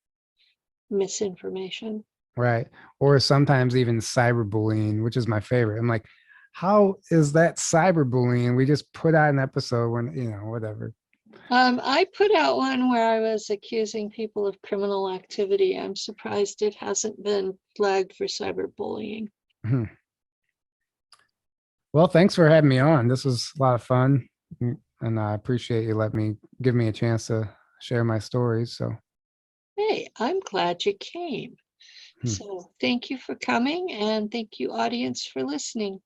misinformation. Right. Or sometimes even cyberbullying, which is my favorite. I'm like, how is that cyberbullying? We just put out an episode when, whatever. I put out one where I was accusing people of criminal activity. I'm surprised it hasn't been flagged for cyberbullying. Well, thanks for having me on. This was a lot of fun, and I appreciate you give me a chance to share my stories. So, hey, I'm glad you came. So thank you for coming, and thank you, audience, for listening.